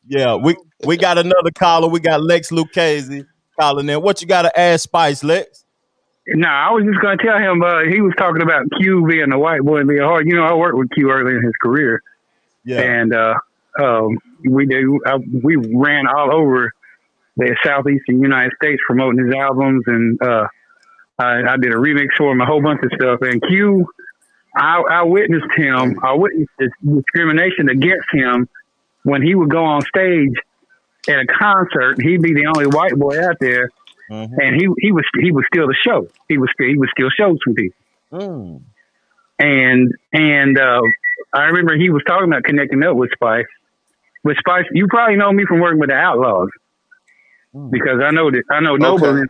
Yeah, we got another caller. We got Lex Lucchese calling in. What you got to ask Spice, Lex? Nah, I was just going to tell him he was talking about Q being a white boy and being hard. You know, I worked with Q early in his career. Yeah. And we ran all over the southeastern United States promoting his albums. And I did a remix for him, a whole bunch of stuff. And Q, I witnessed him. I witnessed this discrimination against him when he would go on stage at a concert. He'd be the only white boy out there. Mm-hmm. And he was still the show. He was still shows some people. And I remember he was talking about connecting up with Spice. With Spice, you probably know me from working with the Outlaws because I know Noble. Okay.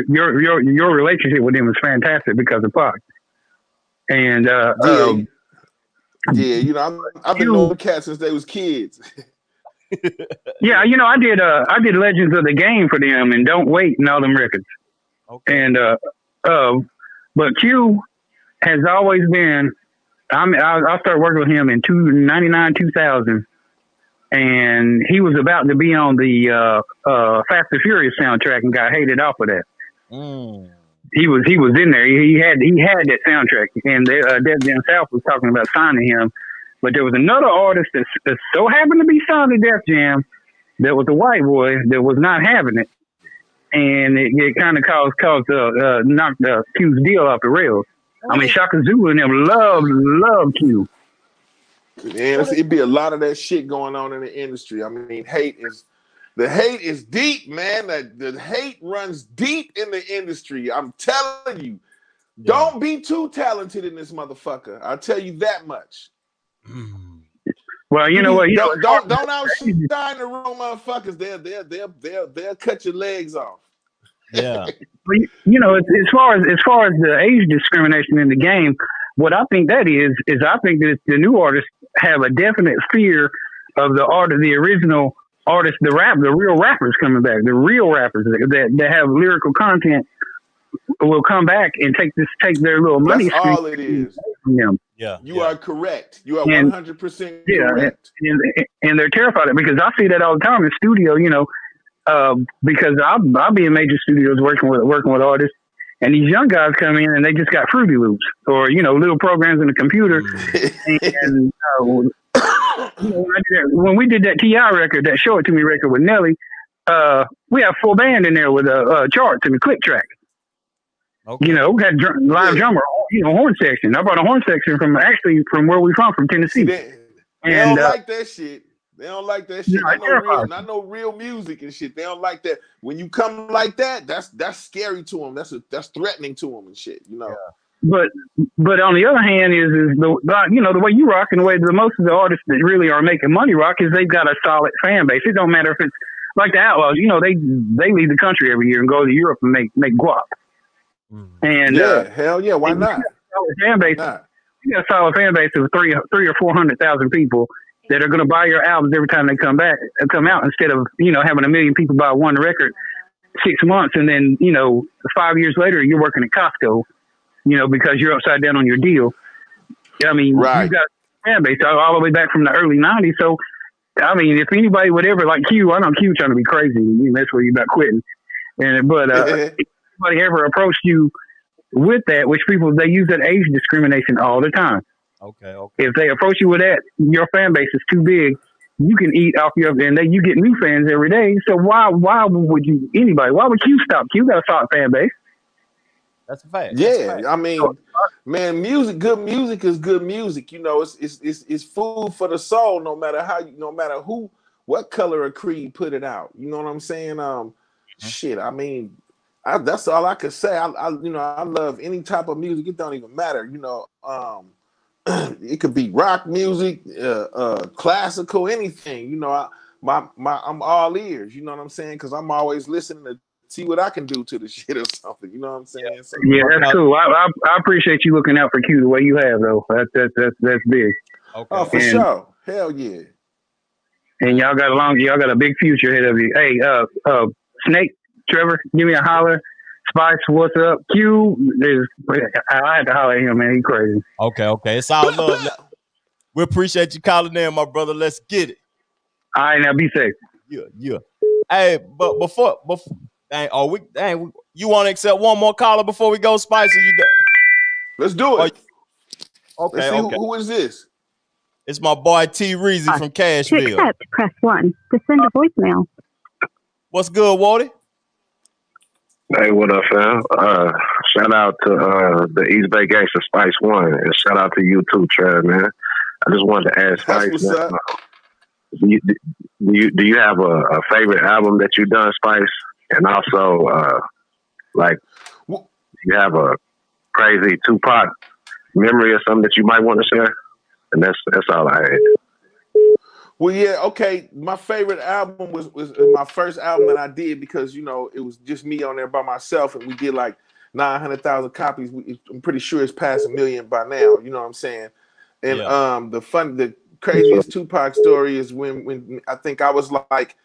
Your relationship with him is fantastic because of Pac. And yeah, you know, I've been knowing cats since they was kids. Yeah, you know, I did Legends of the Game for them and Don't Wait and all them records. Okay. And but Q has always been. I started working with him in 2000, and he was about to be on the Fast and Furious soundtrack and got hated off of that. He was in there. He had that soundtrack, and Def Jam South was talking about signing him. But there was another artist that so happened to be signed to Def Jam that was a white boy that was not having it. And it kind of knocked Q's deal off the rails. I mean, Shaka Zulu and them love Q. Man, it'd be a lot of that shit going on in the industry. I mean, the hate is deep, man. The hate runs deep in the industry. I'm telling you. Yeah. Don't be too talented in this motherfucker. I'll tell you that much. Well, you know what? Don't outshine the wrong motherfuckers. They'll cut your legs off. Yeah. You know, as far as the age discrimination in the game, what I think that is I think that the new artists have a definite fear of the original artists, the real rappers coming back. The real rappers that have lyrical content will come back and take their little money. That's all it is. From them. Yeah. You are correct. You are And 100% yeah, correct. and they're terrified of it because I see that all the time in the studio. You know, because I'll be in major studios working with artists, and these young guys come in and they just got Fruity Loops or little programs in the computer. And when we did that T.I. record, that Show It To Me record with Nelly, we have full band in there with charts and a click track. Okay. We had live drummer, horn section. I brought a horn section from where we from Tennessee. They don't like that shit. They don't like that shit. Not no real music and shit. They don't like that. When you come like that, that's scary to them. That's threatening to them and shit. Yeah. But on the other hand, is the way you rock and the way that most of the artists that really are making money rock is they've got a solid fan base. It don't matter if it's like the Outlaws. They leave the country every year and go to Europe and make guap. And hell yeah, why not? Fan base. You got a solid fan base of 300,000 or 400,000 people that are going to buy your albums every time they come out, instead of having 1 million people buy one record 6 months and then 5 years later you're working at Costco, because you're upside down on your deal. I mean, right. You've got a fan base all the way back from the early '90s. So, I mean, if anybody would ever like Q, I know Q trying to be crazy. That's where you're about quitting. But if anybody ever approached you with that, which they use that age discrimination all the time. Okay. If they approach you with that, your fan base is too big. You can eat off you get new fans every day. So why would Q stop? Q got a solid fan base. That's a fact. Yeah, I mean, man, good music is good music. It's food for the soul. No matter what color or creed put it out. You know what I'm saying? Shit. I mean, that's all I could say. I love any type of music. It don't even matter. It could be rock music, classical, anything. I'm all ears. You know what I'm saying? Because I'm always listening to see what I can do to the shit or something. You know what I'm saying? So, yeah, that's cool. I appreciate you looking out for Q the way you have, though. That's big. Okay. Oh, for sure. Hell yeah. And y'all got a big future ahead of you. Hey, Snake, Trevor, give me a holler. Spice, what's up? Q, I had to holler at him, man. He crazy. Okay. It's all love. We appreciate you calling in, my brother. Let's get it. All right, now be safe. Yeah. Hey, but before you want to accept one more caller before we go, Spice? Or you done? Let's do it. Okay. Let's see who is this? It's my boy T Reezy from Cashville. To accept, press 1. To send a voicemail. What's good, Wardy? Hey, what up, fam? Shout out to the EastBay Gangsta Spice 1, and shout out to you too, Trev, man. I just wanted to ask Spice, what's up. do you have a favorite album that you done, Spice? And also, do you have a crazy Tupac memory or something that you might want to share? And that's all I had. Well, yeah, okay. My favorite album was my first album that I did because, it was just me on there by myself, and we did like 900,000 copies. I'm pretty sure it's past 1 million by now. You know what I'm saying? And the craziest Tupac story is when I think I was like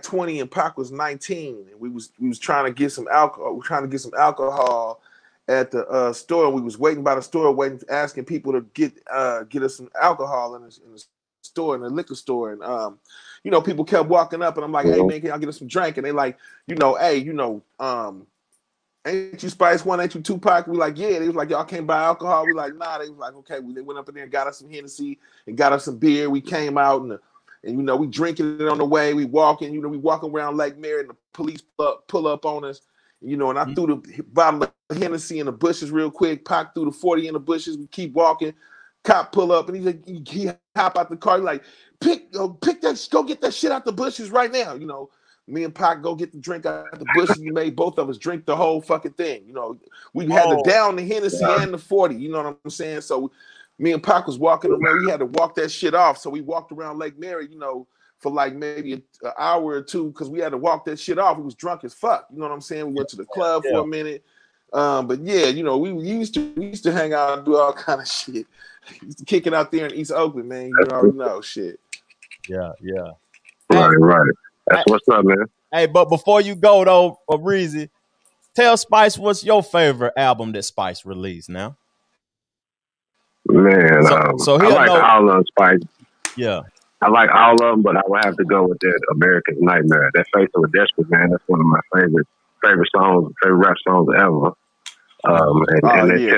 20 and Pac was 19, and we was trying to get some alcohol. We're trying to get some alcohol at the store. We was waiting by the store, asking people to get us some alcohol in the store, in the liquor store. And people kept walking up, and I'm like, hey man, can y'all get us some drink? And they like, ain't you Spice One? Ain't you Tupac? We like, yeah. They was like, y'all can't buy alcohol. We like, nah. They was like, okay. They went up in there and got us some Hennessy and got us some beer. We came out and we drinking it on the way. We walking, we walking around Lake Mary, and the police pull up on us. And I threw the bottle of Hennessy in the bushes real quick. Pac threw the 40 in the bushes. We keep walking. Cop pull up, and he's like, he hop out the car. He's like, pick that, go get that shit out the bushes right now. Me and Pac go get the drink out the bushes. We made both of us drink the whole fucking thing. We had to down the Hennessy and the 40. You know what I'm saying? So me and Pac was walking around. We had to walk that shit off. So we walked around Lake Mary, for like maybe an hour or two, because we had to walk that shit off. We was drunk as fuck. You know what I'm saying? We went to the club for a minute. But yeah, we used to hang out and do all kind of shit. Used to kick it out there in East Oakland, man. You already know shit. Yeah. Right. That's what's up, man. Hey, but before you go though, Reezy, tell Spice what's your favorite album that Spice released now. Man, so I like all of them, Spice. Yeah. I like all of them, but I would have to go with that American Nightmare. That Face of a Desperate Man, that's one of my favorite songs, favorite rap songs ever.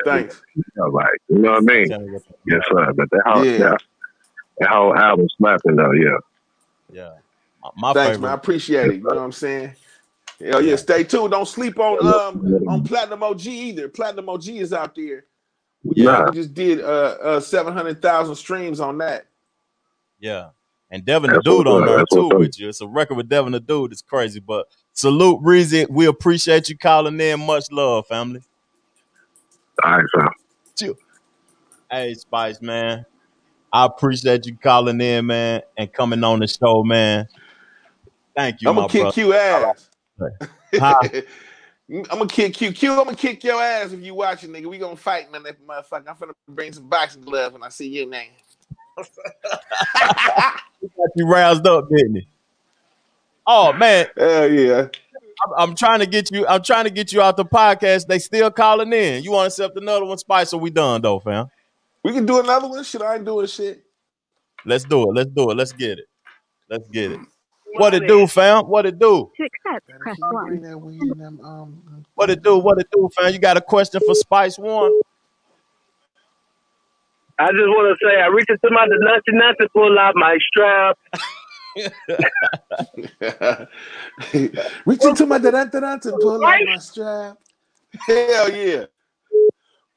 Thanks. Like, you know what I mean? Yes, sir. But that whole album slapping though, yeah. Yeah. Thanks, favorite. man. I appreciate it. You know what I'm saying? Hell yeah. Stay tuned. Don't sleep on Platinum OG either. Platinum OG is out there. We just did 700,000 streams on that. Yeah. And Devin the Dude on there too with you. It's a record with Devin the Dude. It's crazy. But salute, Reezy. We appreciate you calling in. Much love, family. All right, sir. Chill. Hey, Spice, man. I appreciate you calling in, man, and coming on the show, man. Thank you, I'm gonna kick you ass. Huh? I'm gonna kick you. I'm gonna kick your ass if you watching, nigga. We gonna fight, man. That motherfucker. I'm finna bring some boxing gloves when I see you, man. You roused up, didn't he? Oh man. Hell yeah. I'm trying to get you. I'm trying to get you out the podcast. They still calling in. You want to accept another one, Spice? Or we done though, fam? We can do another one. Shit, I ain't doing shit. Let's do it. Let's do it. Let's get it. Let's get it. What it do, fam? What it do? To accept, press 1. What it do? What it do, fam? You got a question for Spice One? I just want to say I reached into my not to pull out my strap. Reach into my to pull out my strap. Hell yeah.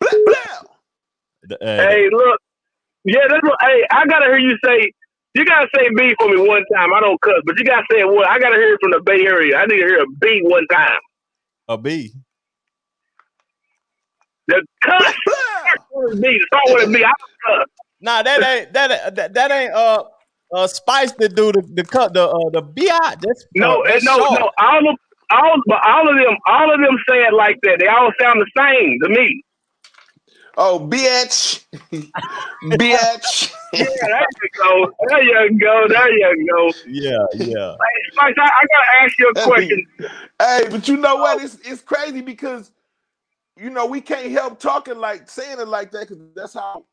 Blah, blah. Hey, look. Yeah, that's what. Hey, I gotta hear you say. You gotta say B for me one time. I don't cuss, but you gotta say it one. I gotta hear it from the Bay Area. I need to hear a B one time. A B. The cuss. B. Start with a B. I don't cuss. Nah, that ain't Spice that do the B.I. That's no. All of them say it like that. They all sound the same to me. Oh, bitch. Bitch. Yeah, there you go. There you go. There you go. Yeah. Hey, Spice, I gotta ask you a question. Hey, but you know what? It's crazy because we can't help saying it like that because that's how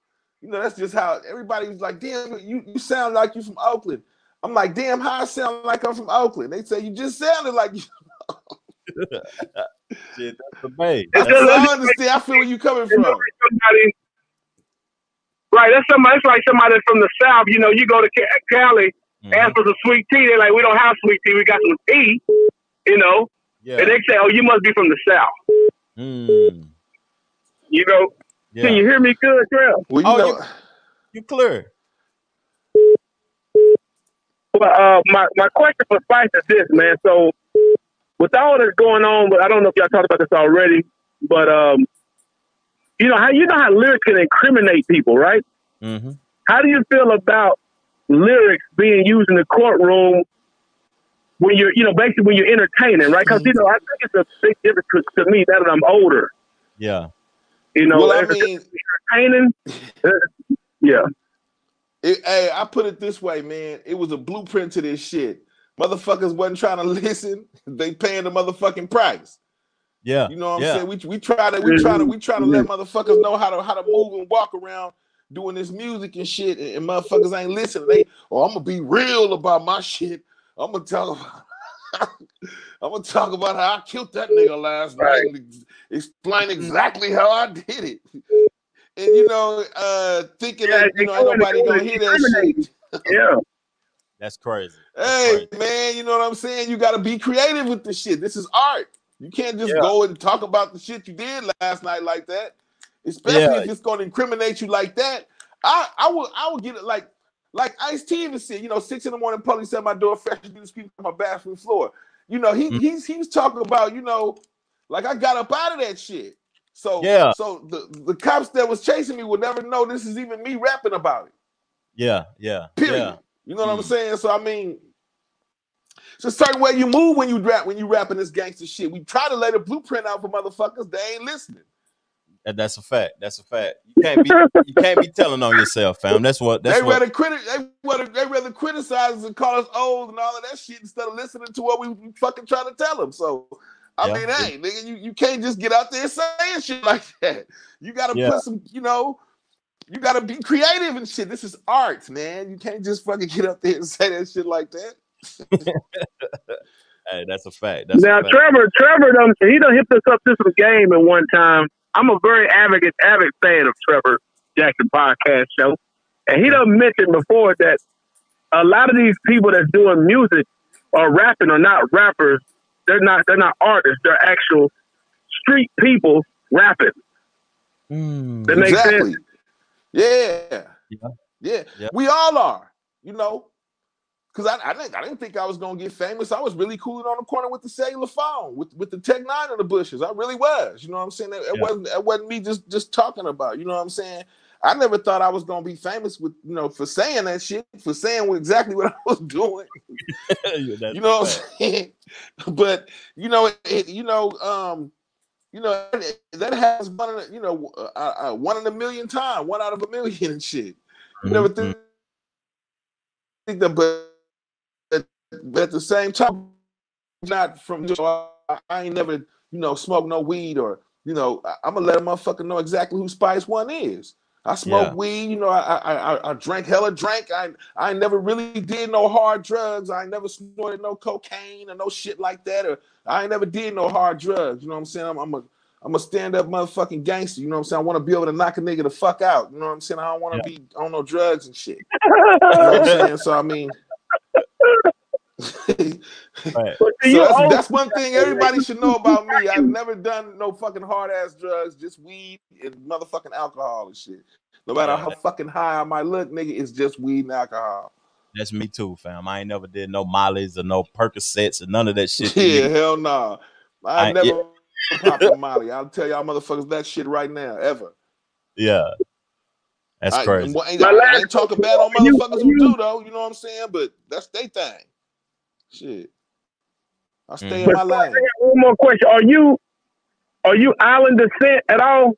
that's just how everybody's like, damn, you sound like you from Oakland. I'm like, damn, how I sound like I'm from Oakland? They say you just sounded like you. Shit, that's the Bay. I understand. I feel where you coming from. Right, that's somebody. It's like somebody from the South. You go to Cali, ask for some sweet tea. They're like, we don't have sweet tea. We got some tea. Yeah. And they say, oh, you must be from the South. Yeah. Can you hear me good, Trail? Well, you clear. Well, my question for Spice is this, man. So, with all that's going on, but I don't know if y'all talked about this already, but how lyrics can incriminate people, right? Mm-hmm. How do you feel about lyrics being used in the courtroom when you're, basically when you're entertaining, right? Because I think it's a big difference to me that I'm older. Yeah. Well, I mean, entertaining. Yeah. Hey, I put it this way, man. It was a blueprint to this shit. Motherfuckers wasn't trying to listen. They paying the motherfucking price. Yeah. You know what I'm saying? We try to let motherfuckers know how to move and walk around doing this music and shit, and motherfuckers ain't listening. I'm gonna be real about my shit. I'm gonna talk about how I killed that nigga last night and explain exactly how I did it. And thinking that ain't nobody gonna hear that shit. Yeah. That's crazy. Hey, man, you know what I'm saying? You got to be creative with this shit. This is art. You can't just go and talk about the shit you did last night like that, especially if it's going to incriminate you like that. I would get it like Ice-T even said, 6 in the morning, police at my door, fresh to speak on my bathroom floor. He was talking about, like I got up out of that shit. So the cops that was chasing me would never know this is even me rapping about it. Yeah. Period. Yeah. You know what I'm saying? So I mean, it's a certain way you move when you rapping this gangster shit. We try to lay the blueprint out for motherfuckers. They ain't listening. That's a fact. You can't be telling on yourself, fam. They rather criticize us and call us old and all of that shit instead of listening to what we fucking try to tell them. So I mean, hey, nigga, you can't just get out there saying shit like that. You gotta put some, you you gotta be creative and shit. This is art, man. You can't just fucking get up there and say that shit like that. Hey, that's a fact. Now, Trevor, he done hit us up to some game at one time. I'm a very avid fan of Trevor Jackson podcast show, and he done mentioned before that a lot of these people that's doing music or rapping are not rappers. They're not artists. They're actual street people rapping. That makes sense. Yeah. We all are, because I didn't think I was gonna get famous. I was really cooling on the corner with the cellular phone, with the Tech 9 in the bushes. I really was. You know what I'm saying? It wasn't me just talking about. You know what I'm saying? I never thought I was gonna be famous with for saying that shit, for saying exactly what I was doing. You know what I'm saying? But that has one in a million times, 1 out of a million and shit. You never think that, but at the same time, not from I ain't never smoked no weed, or I'm gonna let a motherfucker know exactly who Spice One is. I smoke weed, I drank hella drink. I never really did no hard drugs. I never snorted no cocaine or no shit like that, or I ain't never did no hard drugs. You know what I'm saying? I'm a stand-up motherfucking gangster. You know what I'm saying? I want to be able to knock a nigga the fuck out. You know what I'm saying? I don't want to be on no drugs and shit. You know what I'm saying? So I mean, so that's one thing everybody should know about me. I've never done no fucking hard ass drugs, just weed and motherfucking alcohol and shit. No matter how fucking high I might look, nigga, it's just weed and alcohol. That's me too, fam. I ain't never did no Mollies or no Percocets or none of that shit. Yeah, hell no. I never popped a Molly. I'll tell y'all motherfuckers that shit right now, ever. Yeah. That's crazy. I ain't talking bad on motherfuckers who do, though. You know what I'm saying? But that's their thing. Shit. I stay in my lane. One more question. Are you island descent at all?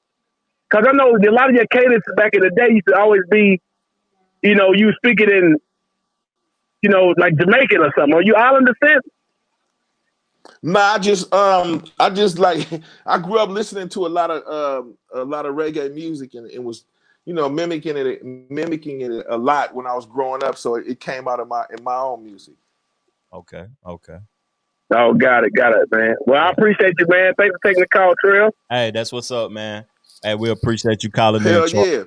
Because I know a lot of your cadence back in the day used to always be, you speaking in, like Jamaican or something. Are you island descent? Nah, I just like I grew up listening to a lot of reggae music and was mimicking it a lot when I was growing up. So it came out in my own music. Okay. Oh, got it, man. Well, I appreciate you, man. Thanks for taking the call, Trill. Hey, that's what's up, man. Hey, we appreciate you calling in. Hell yeah.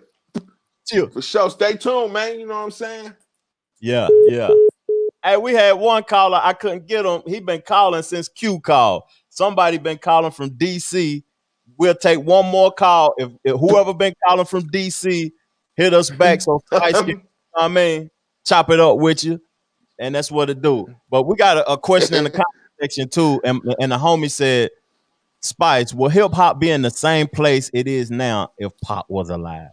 Chill. For sure. Stay tuned, man. You know what I'm saying? Yeah. Hey, we had one caller. I couldn't get him. He been calling since Q called. Somebody been calling from DC. We'll take one more call. If whoever been calling from DC, hit us back. So chop it up with you. And that's what it do. But we got a question in the comment section too. And the homie said, Spice, will hip hop be in the same place it is now if Pop was alive?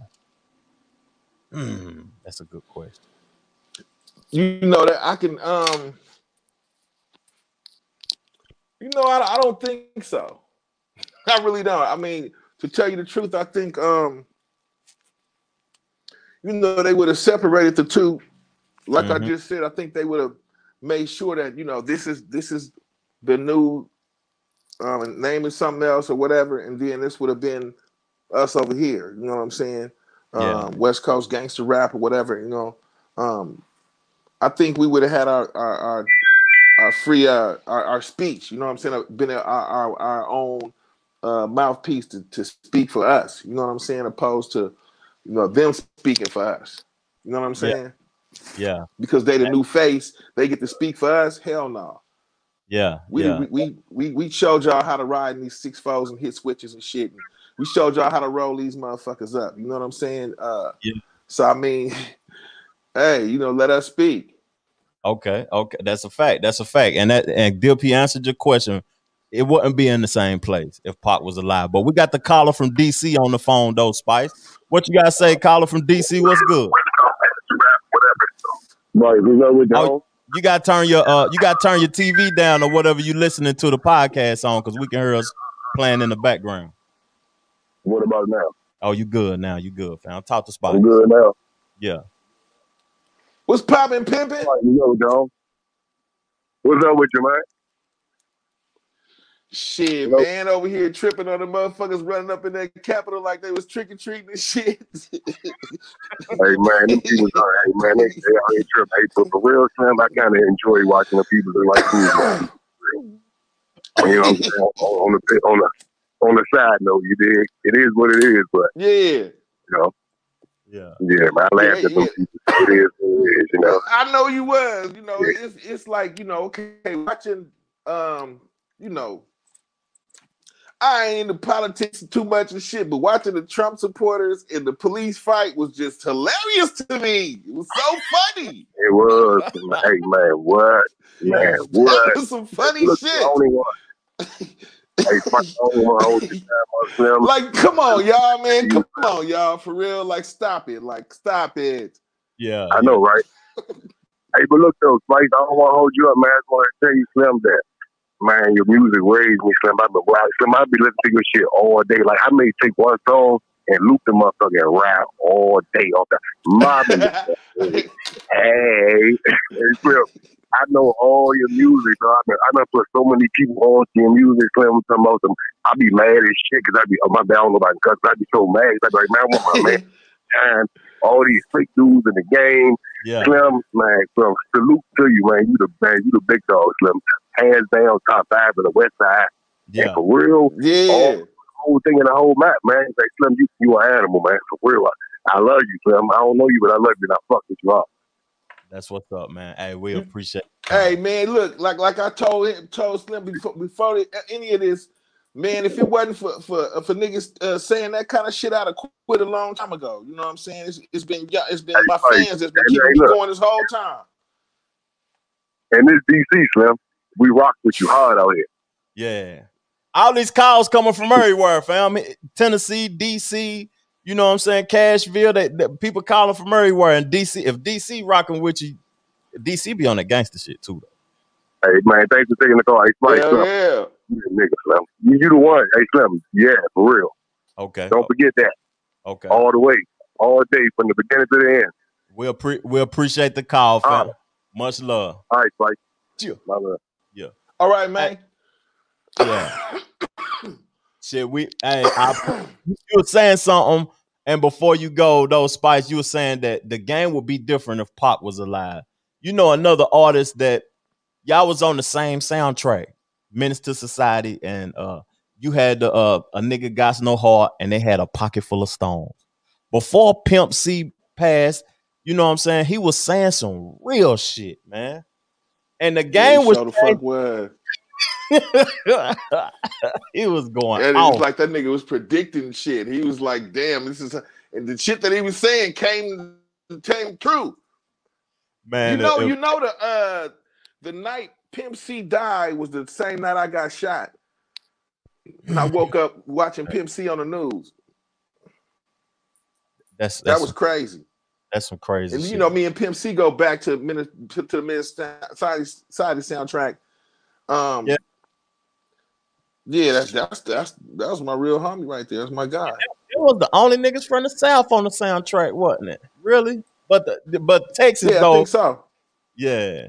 That's a good question. You know that I can I don't think so. I really don't. I mean, to tell you the truth, I think they would have separated the two. Like I just said, I think they would have made sure that this is the new name is something else or whatever, and then this would have been us over here. You know what I'm saying? West Coast gangster rap or whatever. I think we would have had our free our speech. You know what I'm saying? Been our own mouthpiece to speak for us. You know what I'm saying? Opposed to them speaking for us. You know what I'm saying? Yeah. Because they the new face, they get to speak for us. Hell no. Yeah. We showed y'all how to ride in these 6-4s and hit switches and shit. And we showed y'all how to roll these motherfuckers up. You know what I'm saying? So I mean, hey, let us speak. Okay. That's a fact. And DLP answered your question. It wouldn't be in the same place if Pac was alive. But we got the caller from DC on the phone though, Spice. What you gotta say, caller from DC? What's good? You gotta turn your TV down or whatever you listening to the podcast on, because we can hear us playing in the background. What about now? Oh, you good now? You good, fam? Talk to Spice. I'm good now. Yeah. What's poppin', pimpin'? What's up with you, man? Shit, Hello? man, over here tripping on the motherfuckers running up in that Capitol like they was trick or treating and shit. Hey man, them people are, hey man, they out here tripping. Hey, but for real, Slim, I kind of enjoy watching the people that like food. You know what I'm saying? On the side note, you dig? It is what it is, but Yeah. you know, Yeah. yeah, man, I laughed at them people. It is what it is, you know. I know you was, you know, Yeah. it's like, you know, okay, watching, you know, I ain't into politics too much and shit, but watching the Trump supporters and the police fight was just hilarious to me. It was so funny. It was. Hey man, what? Man, what? That was some funny Look, shit. the only one. Hey, Spike, the only one hold your time on Slim. Like, come on, y'all, man. Come on, y'all. For real. Like, stop it. Like, stop it. Yeah. I know, right? Hey, but look though, Spike, I don't want to hold you up, man. I just want to tell you, Slim, that man, your music raised me, Slim. Slim, I be listening to your shit all day. Like, I may take one song and loop the motherfucker and rap all day off that. Hey, Slim, I know all your music, bro. I done put so many people on to your music, Slim. Some of them, I be mad as shit because I be, oh my bad, I don't know about cuss. I be so mad. I be like, man, I want my man. And all these fake dudes in the game. Yeah. Slim, man, Slim, salute to you, man. You the big dog, Slim. Hands down, top 5 of the West Side. Yeah. And for real, Yeah. all the whole thing in the whole map, man. It's like, Slim, you an animal, man. For real. I love you, Slim. I don't know you, but I love you and I fuck with you all. That's what's up, man. Hey, we appreciate it. Hey, man, look, like I told Slim before any of this, man, if it wasn't for niggas saying that kind of shit, I'd have quit a long time ago. You know what I'm saying? It's been my fans that's been keeping me going this whole time. And this DC, Slim, we rock with you hard out here. Yeah. All these calls coming from everywhere, fam. Tennessee, DC, you know what I'm saying? Cashville, that people calling from everywhere. And DC, if DC rocking with you, DC be on that gangster shit too, though. Hey, man, thanks for taking the call. Hey, Spike, Slim. Yeah. You the nigga, Slim. You the one. Hey, Slim. Yeah, for real. Okay. Don't forget that. Okay. All the way. All day from the beginning to the end. We appreciate the call, fam. Much love. All right, Spike. Yeah. My love. Yeah. All right, man. Yeah. Shit, you were saying something, and before you go, though, Spice, you were saying that the game would be different if Pac was alive. You know, another artist that y'all was on the same soundtrack, Menace to Society, and you had a nigga got no heart, and they had a pocket full of stones. Before Pimp C passed, you know what I'm saying? He was saying some real shit, man. And the game was the fuck was. He was going It off. was like that nigga was predicting shit. He was like, damn, this is and the shit that he was saying came true. Man, You know the night Pimp C died was the same night I got shot. And I woke up watching Pimp C on the news. That was crazy. That's some crazy and shit. You know, me and Pimp C go back to the Menace Society soundtrack. Yeah, that was my real homie right there. That's my guy. It was the only niggas from the South on the soundtrack, wasn't it? Really? But Texas though. I think so. Yeah.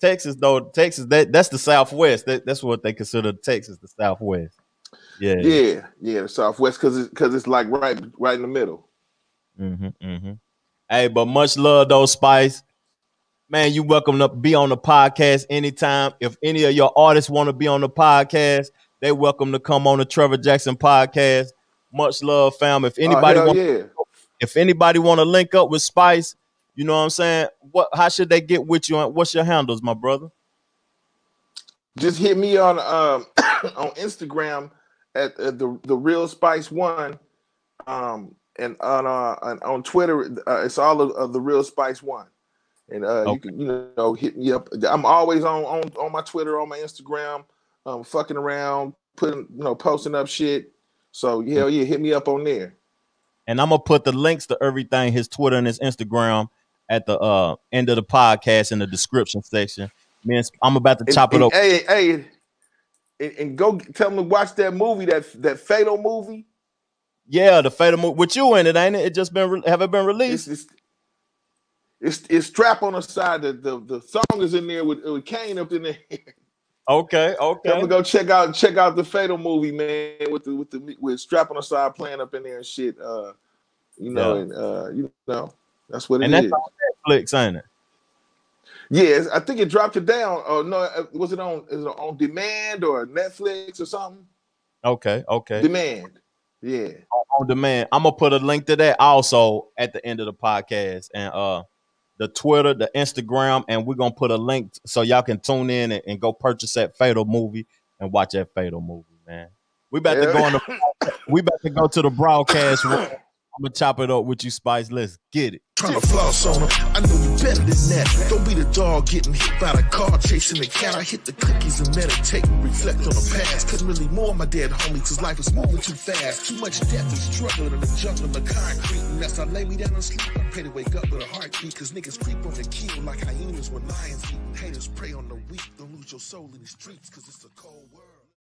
Texas though, that's the Southwest. That's what they consider Texas, the Southwest. Yeah, the Southwest because it's like right in the middle. Hey, but much love though, Spice. Man, you welcome to be on the podcast anytime. If any of your artists want to be on the podcast, they welcome to come on the Trevor Jackson podcast. Much love, fam. If anybody want to link up with Spice, you know what I'm saying? How should they get with you? What's your handles, my brother? Just hit me on on Instagram at the Real Spice 1, and on Twitter it's all of the Real Spice 1. And you can hit me up. I'm always on my Twitter, on my Instagram, fucking around, posting up shit. So hell yeah, hit me up on there. And I'm gonna put the links to everything, his Twitter and his Instagram, at the end of the podcast in the description section. Man, I'm about to chop it up. Hey, and go tell them to watch that movie, that Fatal movie. Yeah, the Fatal movie with you in it, ain't it? It just have it been released? It's strap on the side. The song is in there with Kane up in there. Okay. Come and go check out the Fatal movie, man, with Strap on the Side playing up in there and shit. That's what it is. And that's on Netflix, ain't it? Yes, I think it dropped it down. Oh no, is it on demand or Netflix or something? Okay. Demand. Yeah. On demand. I'm gonna put a link to that also at the end of the podcast, and the Twitter, the Instagram, and we're gonna put a link so y'all can tune in and go purchase that Fatal movie and watch that Fatal movie, man. We about to go to the broadcast room. I'm gonna chop it up with you, Spice. Let's get it. Trying to floss on them. I know you better than that. Don't be the dog getting hit by the car, chasing the cat. I hit the cookies and meditate and reflect on the past. Couldn't really mourn my dead homies, cause life is moving too fast. Too much death and struggle and the jump in the concrete. And as I lay me down and sleep, I pray to wake up with a heartbeat. Cause niggas creep on the kill like hyenas when lions eat. Haters prey on the weak. Don't lose your soul in the streets, cause it's a cold world.